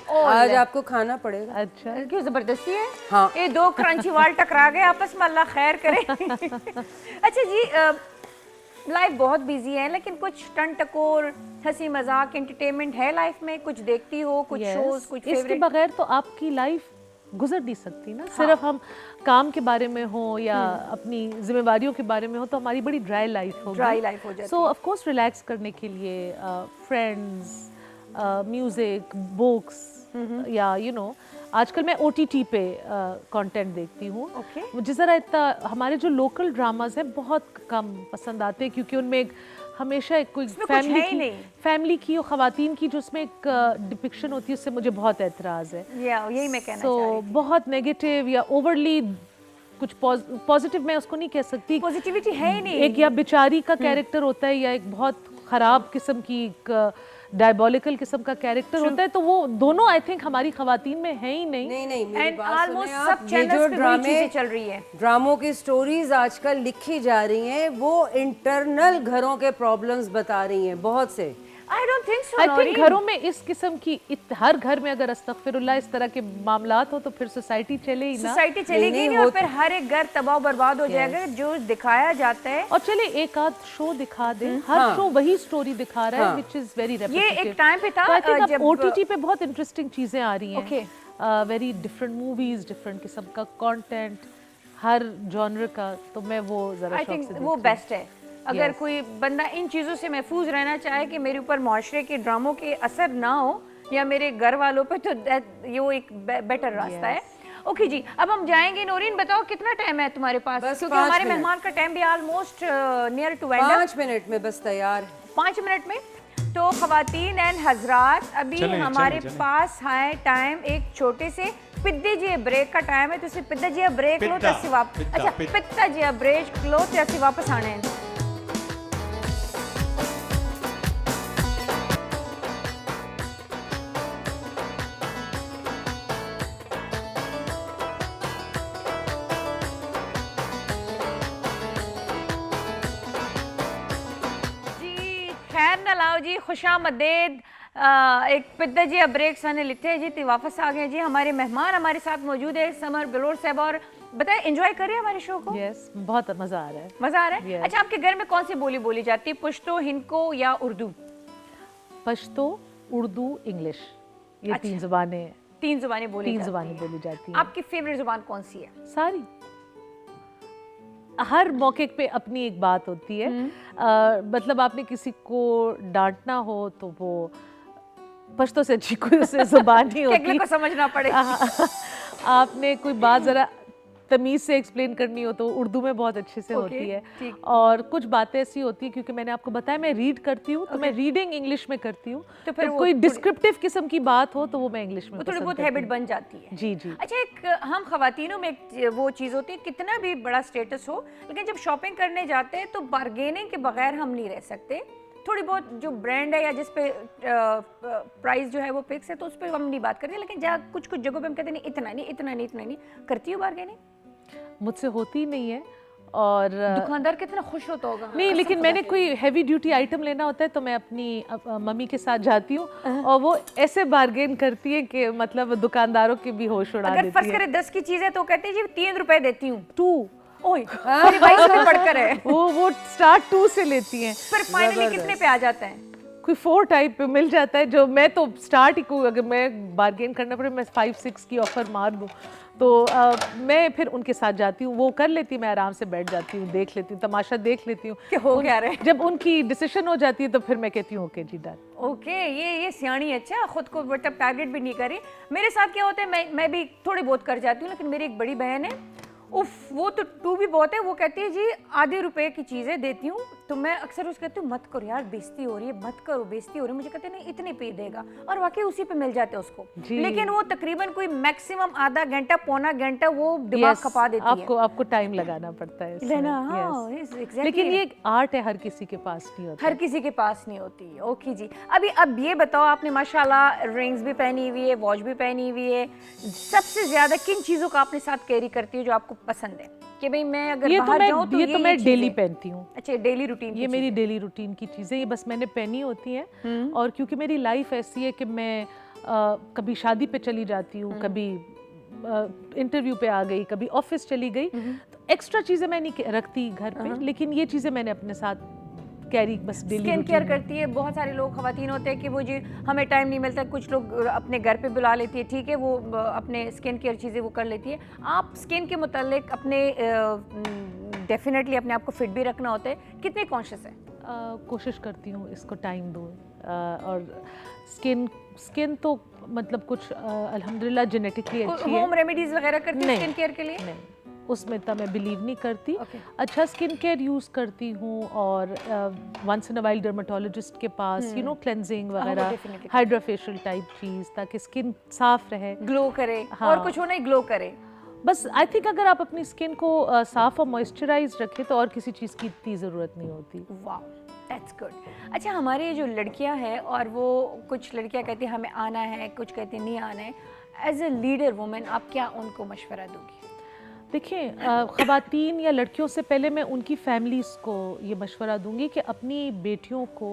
A: और
B: आज आपको खाना पड़ेगा।
C: अच्छा।
A: क्यों जबरदस्ती है?
B: हाँ।
A: ये दो क्रंची वाल टकरा गए आपस में, अल्लाह खैर करे। अच्छा जी, लाइफ बहुत बिजी है, लेकिन कुछ टन टकोर, हंसी मजाक, एंटरटेनमेंट है लाइफ में? कुछ देखती हो, कुछ
C: Yes,
A: शोज, कुछ
C: इसके
A: फेवरेट?
C: बगैर तो आपकी लाइफ गुजर नहीं सकती ना। सिर्फ हम काम के बारे में हो या अपनी जिम्मेवारियों के बारे में हो तो हमारी बड़ी ड्राई लाइफ होगी।
A: Dry life हो जाती
C: सो ऑफ कोर्स रिलैक्स करने के लिए फ्रेंड्स, म्यूजिक, बुक्स, या यू नो आजकल मैं OTT पे कंटेंट देखती हूँ।
A: Okay.
C: मुझे ज़रा इतना हमारे जो लोकल ड्रामाज हैं बहुत कम पसंद आते हैं, क्योंकि उनमें एक हमेशा एक कोई
A: उसमें कुछ
C: फैमिली
A: है ही
C: की
A: नहीं।
C: फैमिली की और ख़वातीन की जो उसमें एक डिपिक्शन होती है, उससे मुझे बहुत एतराज़ है।
A: यही मैं कहना चाह
C: सो
A: रही थी।
C: बहुत नेगेटिव या ओवरली कुछ पॉजिटिव मैं उसको नहीं कह सकती।
A: पॉजिटिविटी है ही नहीं।
C: एक या बेचारी का कैरेक्टर होता है या एक बहुत खराब किस्म की एक डायबोलिकल किस्म का कैरेक्टर होता है, तो वो दोनों आई थिंक हमारी खवातीन में है ही नहीं।
B: नहीं नहीं, मेरी
A: एंड
B: बात सुने
A: ऑलमोस्ट
B: आप,
A: सब
B: ये जो
A: चैनल्स पे वही चीजें चल रही है।
B: ड्रामों की स्टोरीज आजकल लिखी जा रही हैं, वो इंटरनल घरों के प्रॉब्लम्स बता रही हैं बहुत से।
A: I don't think so.
C: I think घरों में इस किस्म की हर घर में अगर अस्तगफिरुल्लाह इस तरह के मामलात हो तो फिर सोसाइटी चले ही ना।
A: सोसाइटी चलेगी
B: नहीं,
A: नहीं, और फिर हर एक घर तबाह बर्बाद हो जाएगा जो दिखाया जाता है।
C: और चले एक आध शो दिखा दे, हर शो वही स्टोरी दिखा रहा है, व्हिच इज वेरी रेपिटेटिव।
A: ये एक टाइम पे था
C: तो आई थिंक
A: जब
C: अब OTT पे बहुत इंटरेस्टिंग चीजें आ रही हैं।
A: Okay.
C: Very different movies, different किस्म का कंटेंट, हर जॉनर का, तो मैं वो जरा
A: आई
C: शौक
A: थिंक
C: से
A: वो
C: देखती हूँ।
A: बेस्ट है। अगर कोई बंदा इन चीज़ों से महफूज रहना चाहे कि मेरे ऊपर माशरे के ड्रामों के असर ना हो या मेरे घर वालों पे, तो ये वो एक बेटर रास्ता है। ओके जी, अब हम जाएंगे। नौरीन बताओ कितना टाइम है तुम्हारे पास?
B: बस
A: क्योंकि
B: 5
A: हमारे
B: मिनट।
A: मेहमान का टाइम भी almost near to end.
B: 5 minute में बस तैयार है।
A: 5 मिनट में। तो खवातीन एंड हजरात, अभी
D: चलें,
A: हमारे
D: चलें, चलें।
A: पास है टाइम एक छोटे से पिद्दे जी ब्रेक का टाइम है। तुसी पिद्दा जी ब्रेक लो
D: पिद्दा,
A: तो ਅਸੀਂ वापस,
D: पिद्दा,
A: अच्छा
D: पिद्दा।
A: पिद्दा जी ब्रेक लो तो ਅਸੀਂ वापस आने हैं। जी खैर ना लाओ जी, खुशामदेद। एक पिद्दा जी ब्रेक साने लिखे जी, तो वापस आ गए जी। हमारे मेहमान हमारे साथ मौजूद है समर बलोर साहब। और बताए एंजॉय कर रहे हैं हमारे शो को?
C: यस, बहुत मजा आ रहा है।
A: मजा आ रहा है?
C: Yes.
A: अच्छा, आपके घर में कौन सी बोली बोली जाती है? पश्तो, हिंदको या उर्दू?
C: पश्तो, उर्दू, इंग्लिश, ये
A: अच्छा।
C: 3 ज़ुबानें,
A: 3 जुबानें बोली
C: 3
A: जाती
C: ज़ुबानें
A: हैं।
C: बोली जाती हैं।
A: आपकी फेवरेट जुबान कौन सी है?
C: सारी हर मौके पे अपनी एक बात होती है। मतलब आपने किसी को डांटना हो तो वो पश्तो से अच्छी कोई उससे जुबान नहीं
A: कि अगले
C: होती।
A: को समझना पड़ेगा।
C: आपने कोई बात जरा तमीज से एक्सप्लेन करनी हो तो उर्दू में बहुत अच्छे से
A: Okay,
C: होती है।
A: ठीक।
C: और कुछ बातें ऐसी होती है, क्योंकि मैंने आपको बताया मैं रीड करती हूँ, तो मैं रीडिंग इंग्लिश में करती हूँ।
A: तो फिर
C: तो
A: वो
C: कोई
A: थोड़ी-
C: डिस्क्रिप्टिव किस्म की बात हो तो वो मैं इंग्लिश में
A: वो थोड़ी
C: पसंद
A: बहुत
C: करती
A: हैबिट
C: हूँ।
A: बन जाती है।
C: जी जी।
A: अच्छा, एक हम खवातीनों में एक वो चीज़ होती है, कितना भी बड़ा स्टेटस हो, लेकिन जब शॉपिंग करने जाते हैं तो बार्गेनिंग के बगैर हम नहीं रह सकते। थोड़ी बहुत जो ब्रांड है या जिस पे प्राइस जो है वो फिक्स है, तो उस पर हम नहीं बात करते। लेकिन जहाँ कुछ कुछ जगहों पे हम कहते नहीं, इतना नहीं, इतना नहीं, इतना नहीं। करती हो बार्गेनिंग?
C: मुझसे होती नहीं है। और
A: दुकानदार कितना खुश होता होगा।
C: नहीं, लेकिन मैंने कोई हैवी ड्यूटी आइटम लेना होता है तो मैं अपनी मम्मी के साथ जाती हूँ और वो ऐसे बार्गेन करती है कि मतलब दुकानदारों के भी होश उड़ा
A: अगर
C: देती
A: फर्ज
C: है।
A: करे 10 की चीज़ है तो कहते हैं जी 3 रुपए देती हूँ।
C: 2
A: ओए मेरी भाई से पढ़कर है।
C: वो स्टार्ट 2 से लेती हैं।
A: फिर फाइनली कितने पे आ जाता है?
C: कोई 4 टाइप पे मिल जाता है, जो मैं तो स्टार्ट ही कोई अगर मैं बार्गेन करना पड़े मैं 5-6 की ऑफ़र मार दूँ तो मैं फिर उनके साथ जाती हूँ, वो कर लेती, मैं आराम से बैठ जाती हूँ, देख लेती हूँ, तमाशा देख लेती हूँ
A: कि हो क्या रहा है।
C: जब उनकी डिसीजन हो जाती है तो फिर मैं कहती हूँ ओके जी डन।
A: ओके, ये सियाणी, अच्छा खुद को मतलब टारगेट भी नहीं करी। मेरे साथ क्या होता है, मैं भी थोड़ी बहुत कर जाती हूँ, लेकिन मेरी एक बड़ी बहन है, उफ वो तो टू भी बहुत है। वो कहती है जी आधे रुपए की चीज़ें देती हूँ, तो मैं अक्सर उससे कहती हूँ मत करो यार, बेइज्जती हो रही है, मत करो, बेइज्जती हो रही है। मुझे कहते नहीं इतने पे देगा, और वाकई उसी पे मिल जाते हैं उसको। लेकिन वो तकरीबन कोई मैक्सिमम आधा घंटा पौना घंटा वो दिमाग खपा देती है।
C: आपको टाइम लगाना पड़ता है इसमें।
A: हाँ,
C: लेकिन ये एक आर्ट है, हर किसी के पास नहीं होता,
A: हर किसी के पास नहीं होती। ओके जी, अब ये बताओ, आपने माशाल्लाह रिंग्स भी पहनी हुई है, वॉच भी पहनी हुई है, सबसे ज्यादा किन चीजों का आपने साथ कैरी करती हो जो आपको पसंद है कि भाई मैं अगर बाहर जाऊं तो
C: ये मैं डेली पहनती हूँ।
A: अच्छा, डेली रूटीन,
C: ये मेरी डेली रूटीन की चीज़ें, ये बस मैंने पहनी होती हैं। और क्योंकि मेरी लाइफ ऐसी है कि मैं कभी शादी पे चली जाती हूँ, कभी इंटरव्यू पे आ गई, कभी ऑफिस चली गई, तो एक्स्ट्रा चीज़ें मैं नहीं रखती घर पे, लेकिन ये चीज़ें मैंने अपने साथ कैरी बस डेली।
A: स्किन केयर करती है, बहुत सारे लोग खवातीन होते हैं कि वो जी हमें टाइम नहीं मिलता, कुछ लोग अपने घर पे बुला लेती है, ठीक है, वो अपने स्किन केयर चीज़ें वो कर लेती है। आप स्किन के मुतालिक अपने डेफिनेटली अपने आप को फिट भी रखना होता है, कितने कॉन्शियस है?
C: कोशिश करती हूँ इसको टाइम दूँ। और स्किन तो मतलब कुछ अल्हम्दुलिल्लाह जेनेटिकली अच्छी है।
A: होम रेमेडीज वगैरह करती है स्किन केयर के लिए?
C: नहीं, उसमें तो मैं बिलीव नहीं करती। अच्छा स्किन केयर यूज़ करती हूँ, और once in a while dermatologist के पास क्लेंजिंग वगैरह, हाइड्रोफेशियल टाइप चीज़, ताकि स्किन साफ रहे,
A: ग्लो करे। और कुछ होना ही ग्लो करे।
C: बस आई थिंक अगर आप अपनी स्किन को साफ और मॉइस्चराइज रखें तो और किसी चीज़ की इतनी ज़रूरत नहीं होती।
A: वाह, दैट्स गुड। अच्छा, हमारे जो लड़कियां हैं, और वो कुछ लड़कियां कहती हैं हमें आना है, कुछ कहती नहीं आना है, एज ए लीडर वुमेन आप क्या उनको मशवरा दोगी?
C: देखिए, ख़वातीन या लड़कियों से पहले मैं उनकी फैमिलीज़ को ये मशवरा दूंगी कि अपनी बेटियों को,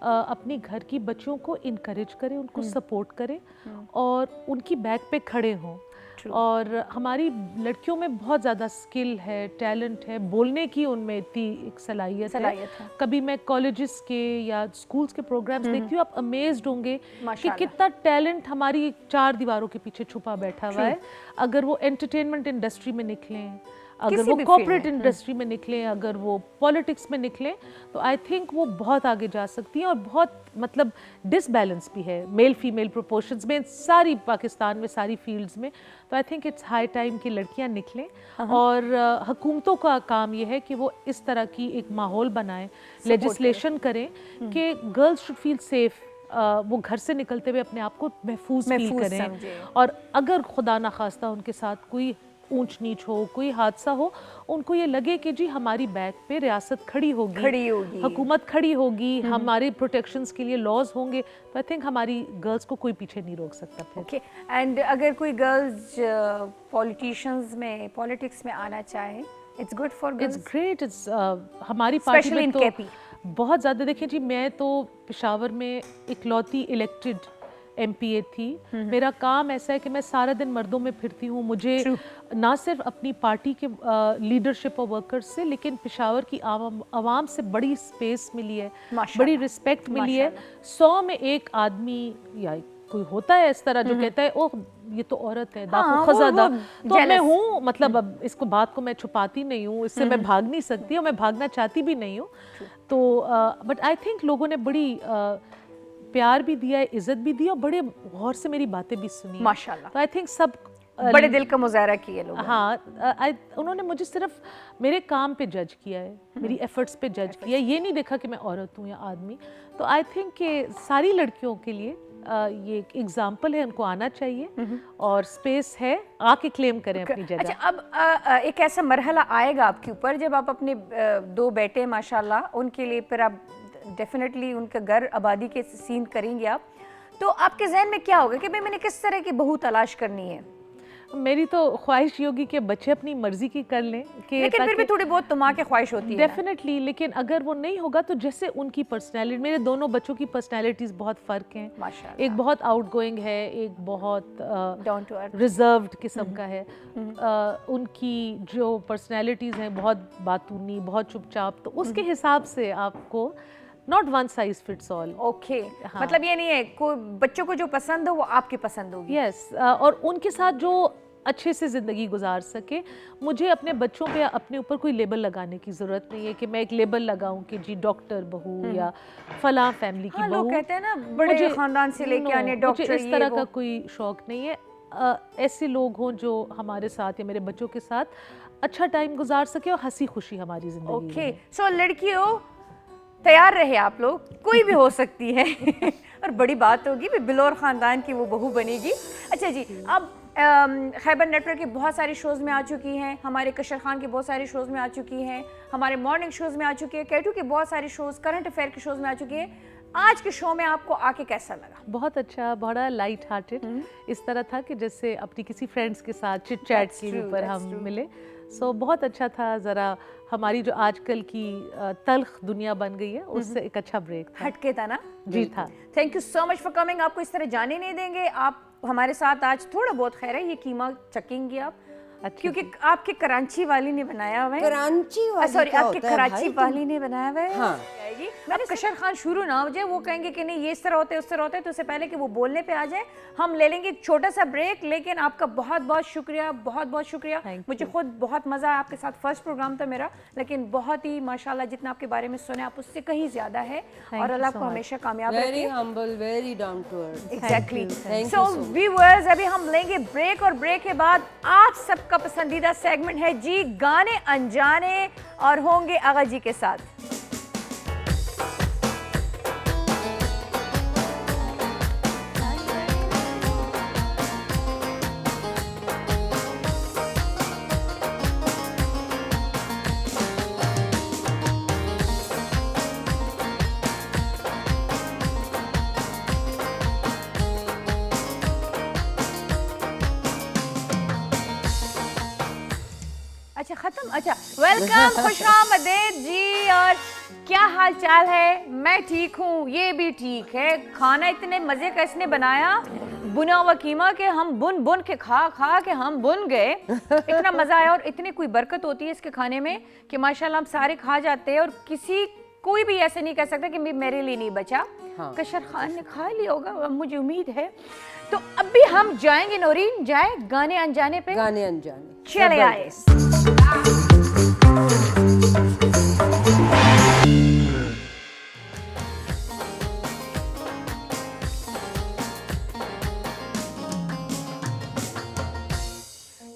C: अपनी घर की बच्चियों को इनकरेज करें, उनको सपोर्ट करें, और उनकी बैक पे खड़े हों। और हमारी लड़कियों में बहुत ज़्यादा स्किल है, टैलेंट है, बोलने की उनमें इतनी एक सलाहियत है। कभी मैं कॉलेजेस के या स्कूल्स के प्रोग्राम्स देखती हूँ, आप अमेज्ड होंगे कि कितना टैलेंट हमारी 4 दीवारों के पीछे छुपा बैठा हुआ है। अगर वो एंटरटेनमेंट इंडस्ट्री में निकलें, अगर वो कॉर्पोरेट इंडस्ट्री में निकलें, अगर वो पॉलिटिक्स में निकलें, तो आई थिंक वो बहुत आगे जा सकती हैं। और बहुत मतलब डिसबैलेंस भी है मेल फीमेल प्रोपोर्शंस में सारी पाकिस्तान में, सारी फील्ड्स में। तो I think it's high time कि लड़कियां निकलें। और हुकूमतों का काम ये है कि वो इस तरह की एक माहौल बनाएं, लेजिस्लेशन करें कि गर्ल्स शुड फील सेफ, वो घर से निकलते हुए अपने आप को महफूज फील करें। और अगर खुदा ना खास्ता उनके साथ कोई ऊंच नीच हो, कोई हादसा हो, उनको ये लगे कि जी हमारी बैक पे रियासत खड़ी होगी, हुकूमत खड़ी होगी, हमारे प्रोटेक्शंस के लिए लॉज होंगे, तो आई थिंक हमारी गर्ल्स को कोई पीछे नहीं रोक सकता फिर।
A: ओके, एंड अगर कोई गर्ल्स पॉलिटिशियंस में, पॉलिटिक्स में आना चाहे, it's good for girls?
C: It's great. It's हमारी पार्टी में तो बहुत ज़्यादा। देखिए जी, मैं तो पेशावर में इकलौती इलेक्टेड MPA थी। मेरा काम ऐसा है कि मैं सारा दिन मर्दों में फिरती हूँ। मुझे ना सिर्फ अपनी पार्टी के लीडरशिप और वर्कर्स से, लेकिन पेशावर की आवाम से बड़ी स्पेस मिली है, बड़ी रिस्पेक्ट मिली है। 100 में एक आदमी या कोई होता है इस तरह जो कहता है ओह ये तो औरत है, दाखो खजादा, तो मैं हूँ, मतलब अब इसको बात को मैं छुपाती नहीं हूँ, इससे मैं भाग नहीं सकती और मैं भागना चाहती भी नहीं हूँ। तो बट आई थिंक लोगों ने बड़ी प्यार भी दिया है, इज्जत भी दी, और बड़े गौर से मेरी बातें भी सुनी
A: माशाल्लाह।
C: तो आई थिंक सब
A: बड़े दिल का मुजाहरा किया लोगों ने।
C: हाँ, उन्होंने मुझे सिर्फ मेरे काम पे जज किया है, मेरी एफर्ट्स पे जज किया है, ये नहीं देखा कि मैं औरत हूँ या आदमी। तो आई थिंक कि सारी लड़कियों के लिए ये एक एग्जाम्पल है, उनको आना चाहिए और स्पेस है, आके क्लेम करें अपनी जगह।
A: अच्छा, अब एक ऐसा मरहला आएगा आपके ऊपर जब आप अपने 2 बेटे माशाल्लाह, उनके लिए फिर आप डेफिनेटली उनका घर आबादी के सीन करेंगे आप, तो आपके जहन में क्या होगा कि भाई मैंने किस तरह की बहू तलाश करनी है?
C: मेरी तो ख्वाहिश ये होगी कि बच्चे अपनी मर्जी की कर लें, कि
A: लेकिन फिर भी थोड़ी बहुत तो माँ की ख्वाहिश होती है
C: डेफिनेटली। लेकिन अगर वो नहीं होगा तो जैसे उनकी पर्सनैलिटी, मेरे दोनों बच्चों की पर्सनैलिटीज बहुत फ़र्क हैं।
A: माशाल्लाह।
C: एक बहुत आउटगोइंग है, एक बहुत
A: डाउन टू अर्थ
C: रिजर्व्ड किस्म का है। उनकी जो पर्सनैलिटीज़ हैं बहुत बातूनी, बहुत चुपचाप, तो उसके हिसाब से आपको not one size fits all.
A: Okay, मतलब ये नहीं है कोई बच्चों को जो पसंद हो वो आपकी पसंद होगी।
C: यस, और उनके साथ जो अच्छे से ज़िंदगी गुजार सके। मुझे अपने बच्चों पे अपने ऊपर कोई लेबल लगाने की ज़रूरत नहीं है कि मैं एक लेबल लगाऊं कि जी डॉक्टर बहू या फलां फैमिली की
A: हाँ,
C: बहू।
A: लोग कहते हैं ना बड़े खानदान से लेके आने डॉक्टर,
C: मुझे इस तरह का कोई शौक नहीं है। ऐसे लोग हों जो हमारे साथ या मेरे बच्चों के साथ अच्छा टाइम गुजार सके और हंसी खुशी हमारी ज़िंदगी में।
A: ओके, सो लड़कियों तैयार रहे आप लोग, कोई भी हो सकती है और बड़ी बात होगी भी बिलौर ख़ानदान की वो बहू बनेगी। अच्छा जी, अब खैबर नेटवर्क की बहुत सारी शोज़ में आ चुकी हैं, हमारे कशर खान की बहुत सारी शोज़ में आ चुकी हैं, हमारे मॉर्निंग शोज़ में आ चुकी है, K2 की बहुत सारी शोज़, करंट अफेयर के शोज़ में आ चुकी है। आज के शो में आपको आके कैसा लगा?
C: बहुत अच्छा, बड़ा लाइट हार्टेड, इस तरह था कि जैसे अपनी किसी फ्रेंड्स के साथ चिट चैट के ऊपर हम मिले। सो बहुत अच्छा था, ज़रा हमारी जो आजकल की तल्ख दुनिया बन गई है उससे एक अच्छा ब्रेक था।
A: हटके था ना?
C: जी था।
A: Thank you so much for coming. आपको इस तरह जाने नहीं देंगे, आप हमारे साथ आज थोड़ा बहुत खैर है, ये कीमा चखेंगी आप, क्योंकि आपके कराची वाली ने बनाया हुआ है।
B: कराची वाली
A: सॉरी,
B: क्या
A: आपके
B: होता है
A: कराची
B: भाई?
A: वाली ने बनाया हुआ है।
B: हाँ।
A: मैंने कशर खान शुरू ना हो जाए, वो कहेंगे कि नहीं ये इस तरह होता है उस तरह होता है, तो उससे पहले कि वो बोलने पे आ जाए हम ले लेंगे एक छोटा सा ब्रेक। लेकिन आपका बहुत बहुत शुक्रिया, बहुत बहुत शुक्रिया। मुझे खुद बहुत मज़ा आया आपके साथ, फर्स्ट प्रोग्राम था मेरा, लेकिन बहुत ही माशाल्लाह जितना आपके बारे में सुने आप उससे कहीं ज़्यादा है। और अल्लाह को हमेशा कामयाब रखे।
B: Very humble, very down to earth.
A: Exactly.
B: Thank
A: so
B: you so much.
A: Viewers, अभी हम लेंगे ब्रेक और ब्रेक के बाद आप सबका पसंदीदा सेगमेंट है जी गाने अनजाने, और होंगे आगा जी के साथ। अच्छा खत्म, अच्छा वेलकम, खुशामदीद जी। और क्या हाल चाल है? मैं ठीक हूँ, ये भी ठीक है। खाना इतने मजे का इसने बनाया, बुना हुआ कीमा के हम बुन बुन के खा खा के हम बुन गए। इतना मजा आया और इतनी कोई बरकत होती है इसके खाने में कि माशाल्लाह हम सारे खा जाते हैं, और किसी कोई भी ऐसे नहीं कह सकता कि मेरे लिए नहीं बचा। हाँ। कशर खान ने खा लिया होगा, मुझे उम्मीद है। तो अभी हम जाएंगे, नौरीन जाए गाने अनजाने पे।
B: गाने अनजाने
A: चले आए।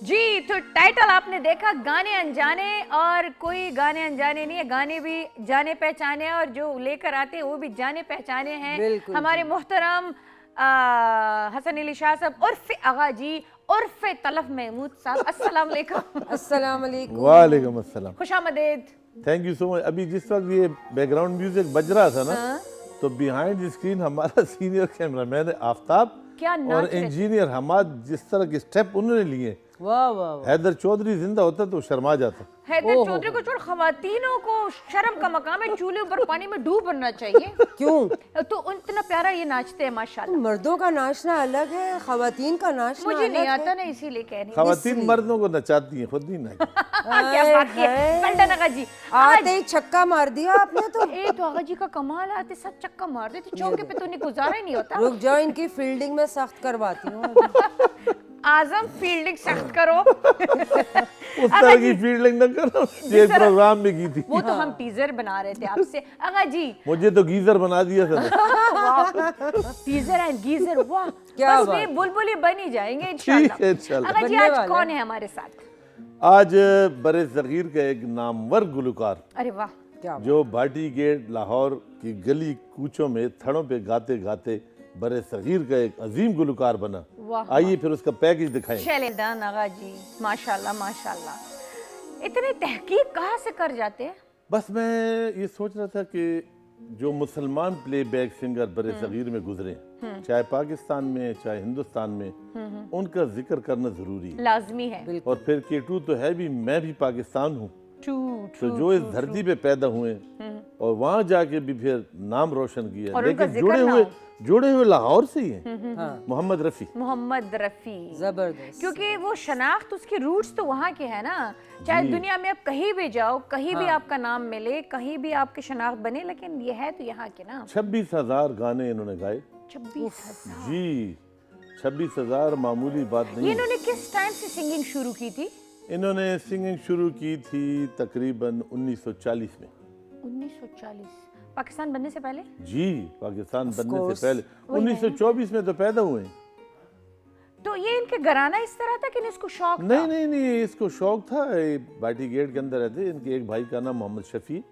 A: जी, तो टाइटल आपने देखा गाने अनजाने, और कोई गाने अनजाने नहीं है, गाने भी जाने पहचाने हैं, और जो लेकर आते हैं वो भी जाने पहचाने हैं। हमारे मोहतरम हसन अली शाह साहब उर्फ आगा जी उर्फ तलफ महमूद साहब, अस्सलाम वालेकुम।
B: अस्सलाम वालेकुम।
E: वालेकुम अस्सलाम।
A: खुशामदीद।
E: Thank you so much. अभी जिस वक्त ये बैकग्राउंड म्यूजिक बज रहा था ना, तो बिहाइंड द स्क्रीन हमारा सीनियर कैमरामैन आफ्ताब
A: क्या
E: और इंजीनियर हमाद, जिस तरह के स्टेप उन्होंने लिए,
B: वाह वाह वाह।
E: हैदर चौधरी जिंदा होता तो शर्मा जाता।
A: हैदर चौधरी को छोड़, खवातीनों को शर्म का मकाम है, चूल्हे ऊपर पानी में डूबना चाहिए।
B: क्यों?
A: तो इतना प्यारा ये नाचते हैं माशाल्लाह।
B: मर्दों का नाचना अलग है, खवातीन का नाचना
A: मुझे
B: अलग
A: नहीं
B: है।
A: आता ना, इसीलिए कह रही हूँ।
E: खवातीन मर्दों को नचाती हैं, खुद नहीं नाचती।
A: क्या बात की है वेल्डन आगा जी।
B: आते ही छक्का मार दिया आपने तो।
A: ए तो आगा जी का कमाल, आते सब चक्का मार देते, चौके पे तो उन्हें गुजारा ही नहीं होता।
B: रुक जाओ, इनकी फील्डिंग में सख्त करवाती हूँ।
A: आजम फील्डिंग सख्त करो।
E: उस तरह की फील्डिंग न करो, ये प्रोग्राम में की थी।
A: वो तो हम टीजर बना रहे थे आपसे आगा जी।
E: मुझे तो गीजर बना दिया था।
A: टीजर एंड गीजर, वाह
B: क्या
A: बस वे बुलबुली बन ही जाएंगे इंशाल्लाह।
E: ठीक है, इंशाल्लाह।
A: आगा जी
B: बनने
A: आज
B: वाले
A: कौन है हमारे साथ?
E: आज बरे सगीर का एक नामवर गुलकार,
A: अरे वाह,
B: क्या
E: जो भाटी गेट लाहौर की गली कूचों में थड़ों पे गाते गाते बरे सगीर का एक अजीम गुलकार बना।
A: वाह।
E: आइए फिर उसका पैकेज दिखाएं।
A: चले डन आगा जी, माशाल्लाह माशाल्लाह। इतनी तहकीक कहाँ से कर जाते हैं?
E: बस मैं ये सोच रहा था कि जो मुसलमान प्लेबैक सिंगर बरे सगीर में गुजरे, चाहे पाकिस्तान में चाहे हिंदुस्तान में, उनका जिक्र करना जरूरी है।
A: लाजमी है।
E: और फिर K2 तो है भी, मैं भी पाकिस्तान हूँ, तो जो इस धरती पे पैदा हुए और वहाँ जाके भी फिर नाम रोशन किया,
A: और उनका
E: लेकिन
A: जिक्र
E: जुड़े
A: ना
E: हुए
A: हो।
E: जोड़े हुए लाहौर से ही हैं।
B: हाँ,
E: मोहम्मद रफ़ी।
A: मोहम्मद रफ़ी,
B: जबरदस्त।
A: क्योंकि वो शनाख्त, उसके रूट्स तो वहाँ के हैं ना। चाहे दुनिया में आप कहीं भी जाओ, कहीं भी आपका नाम मिले, कहीं भी आपकी शनाख्त बने, लेकिन ये है तो यहाँ के ना।
E: 26,000 गाने इन्होंने गाए
A: 26,000।
E: जी। 26,000 मामूली बात
A: ये
E: नहीं है।
A: इन्होंने किस टाइम से सिंगिंग शुरू की थी?
E: इन्होंने सिंगिंग शुरू की थी तकरीबन 1940 में।
A: 1940, पाकिस्तान बनने से पहले।
E: जी, पाकिस्तान बनने
B: course.
E: से पहले 1924 में तो पैदा हुए हैं।
A: तो ये इनके घराना इस तरह था कि इसको शौक था?
E: नहीं, इसको शौक था। ये भाटी गेट के अंदर रहते। इनके एक भाई का नाम मोहम्मद शफी,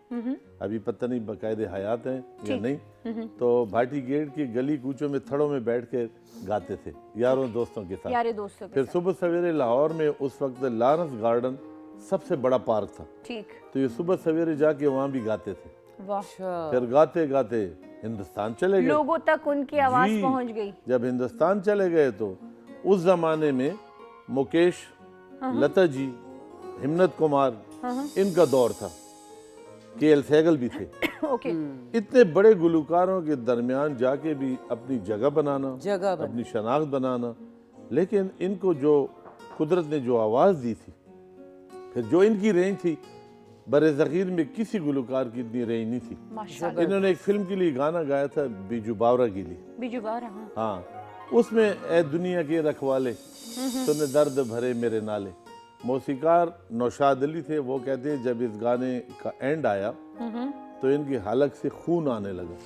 E: अभी पता नहीं बाकायदे हयात हैं या नहीं। तो भाटी गेट की गली कूचों में थड़ों में बैठ के गाते थे यारों दोस्तों के साथ।
A: यारे दोस्तों के
E: फिर
A: साथ।
E: सुबह सवेरे लाहौर में उस वक्त लॉरेंस गार्डन सबसे बड़ा पार्क था,
A: ठीक।
E: तो ये सुबह सवेरे जाके वहाँ भी गाते थे।
A: वाह।
B: अच्छा,
E: फिर गाते गाते हिंदुस्तान चले गए।
A: लोगों तक उनकी आवाज
E: जी,
A: पहुंच गई।
E: जब हिंदुस्तान चले गए तो उस जमाने में मुकेश, लता जी, हिम्मत कुमार, इनका दौर था। KL सहगल भी थे।
A: ओके।
E: इतने बड़े गुलकारों के दरमियान जाके भी अपनी जगह बनाना,
B: जगह
E: अपनी शनाख्त बनाना। लेकिन इनको जो कुदरत ने जो आवाज़ दी थी, फिर जो इनकी रेंज थी, बरे ज़ख़ीर में किसी गुलकार की इतनी रेंज नहीं थी।
A: माशाल्लाह।
E: इन्होंने एक फिल्म के लिए गाना गाया था बीजू बावरा के लिए।
A: बीजू बावरा, हाँ।
E: हाँ, उसमें ए दुनिया के रखवाले सुन दर्द भरे मेरे नाले। मौसीकार नौशाद अली थे। वो कहते हैं जब इस गाने का एंड आया तो इनकी हलक से खून आने लगा।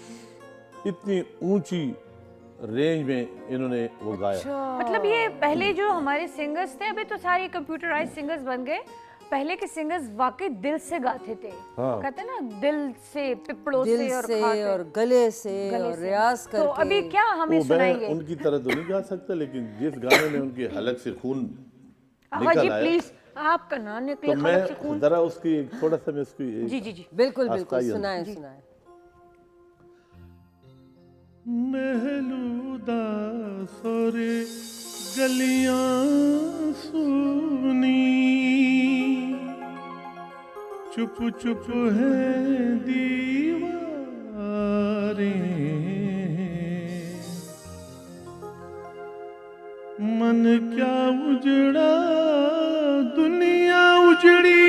E: इतनी ऊंची रेंज में इन्होंने वो गाया।
A: मतलब ये पहले जो हमारे सिंगर्स थे, अभी तो सारे कंप्यूटराइज्ड सिंगर्स बन गए। पहले के सिंगर्स वाकई दिल से गाते थे।
E: हाँ।
A: कहते हैं ना, दिल से, पिपड़ों
B: दिल
A: से और
B: से
A: खाते।
B: और गले से
A: गले
B: और
A: से।
B: रियाज
A: तो
B: करके।
A: अभी क्या हमें
E: वो मैं
A: सुनाएंगे?
E: उनकी तरह तो नहीं गा सकता, लेकिन जिस गाने में उनकी हलक से खून
A: हाँ
E: निकल
A: जी,
E: आया,
A: प्लीज, आपका ना निकले
E: तो
A: खलक से खून।
E: मैं जरा उसकी थोड़ा सा मैं उसकी
A: जी जी जी।
B: बिल्कुल बिल्कुल,
E: आस्ताई
B: सुनाए सुनाए।
E: महलूदा सोरे गलियां सुनी, चुप चुप है दीवारें, मन क्या उजड़ा दुनिया उजड़ी,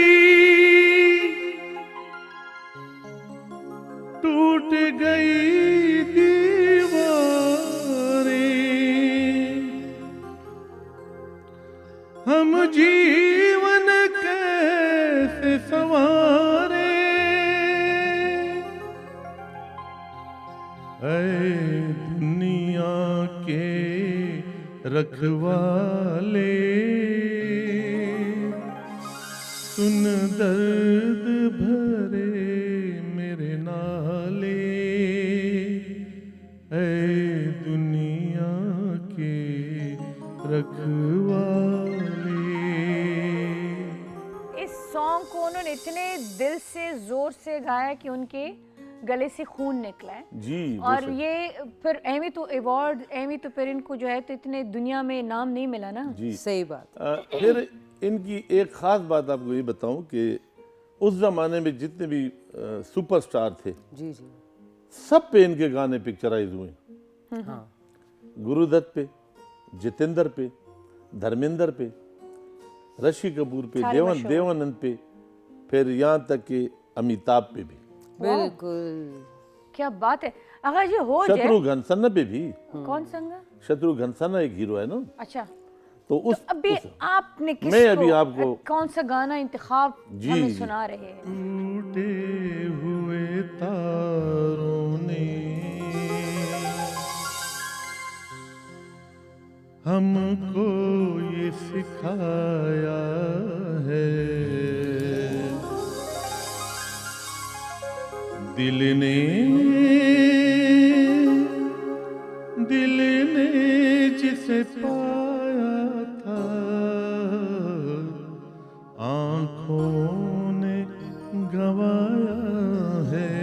E: टूट गई दीवारें, हम जीवन कैसे संवारे, ऐ दुनिया के रखवाले, सुन दर्द भरे मेरे नाले, ऐ दुनिया के रखवाले।
A: इस सॉन्ग को उन्होंने इतने दिल से, जोर से गाया कि उनके गले से खून निकला है।
E: जी,
A: और ये फिर एमी तो अवार्ड, एमी तो फिर इनको जो है तो इतने दुनिया में नाम नहीं मिला ना।
E: जी।
B: सही बात।
E: फिर इनकी एक ख़ास बात आपको ये बताऊं कि उस ज़माने में जितने भी सुपरस्टार थे,
B: जी जी।
E: सब पे इनके गाने पिक्चराइज हुए।
B: हाँ,
E: गुरुदत्त पे, जितेंद्र पे, धर्मेंद्र पे, ऋषि कपूर पे, देवानंद पे, फिर यहाँ तक कि अमिताभ पे भी,
B: बिल्कुल।
A: क्या बात है। अगर ये हो जाए,
E: शत्रुघ्न सिन्हा पे भी।
A: कौन संग?
E: शत्रुघ्न सिन्हा एक हीरो है ना,
A: अच्छा,
E: तो उस
A: अभी आपने किसको,
E: मैं अभी आपको
A: कौन सा गाना इंतखाब
E: जी,
A: हमें
E: जी।
A: सुना रहे हैं?
E: टूटे हुए तारों ने हमको ये सिखाया है, दिल ने जिसे पाया था, आँखों ने गवाया है,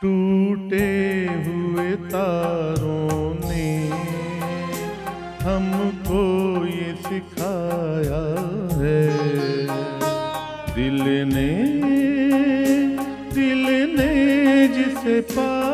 E: टूटे हुए तारों ने हमको ये सिखाया है, दिल ने जिसे पाया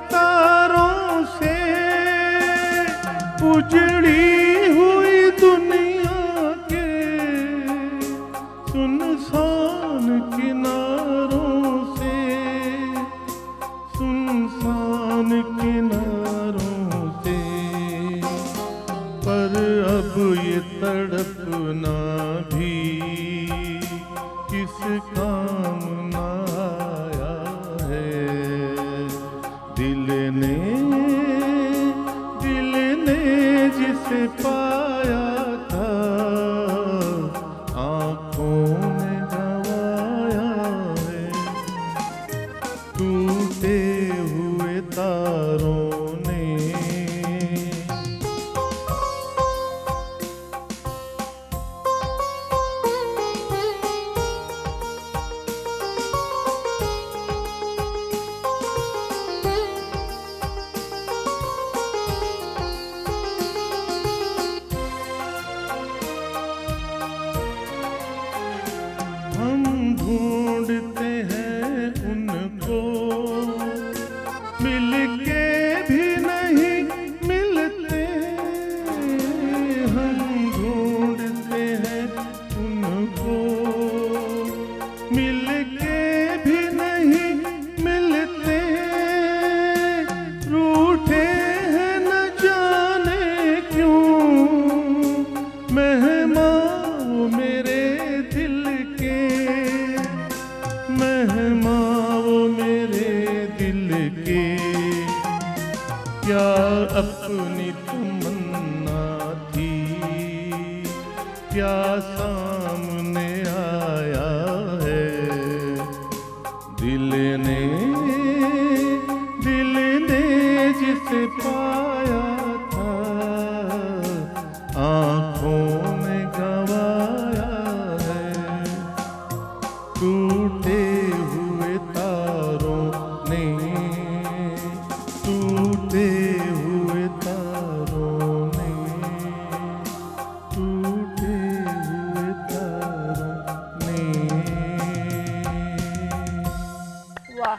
E: सितारों से उजड़ी हुई दुनिया के सुनसान किनारों से, सुनसान किनारों से, पर अब ये तड़पना भी किस काम ना आया है। दिल ने जिसे पाया था आँखों ने गवाया है। टूटे हुए तारों ने हम ढूंढते हैं उनको, मिलके भी नहीं मिलते। हम ढूंढते हैं उनको, मिलके भी नहीं मिलते। रूठे हैं न जाने क्यों मेहमान वो मेरे दिल के, मेहमान वो मेरे दिल के। क्या अपनी तमन्ना थी, क्या सामने आया है। दिल ने जिसे पाया था आँखों में गवाया है। टूटे हुए तारों ने, टूटे हुए तारों ने, टूटे हुए तारों ने।
A: वाह,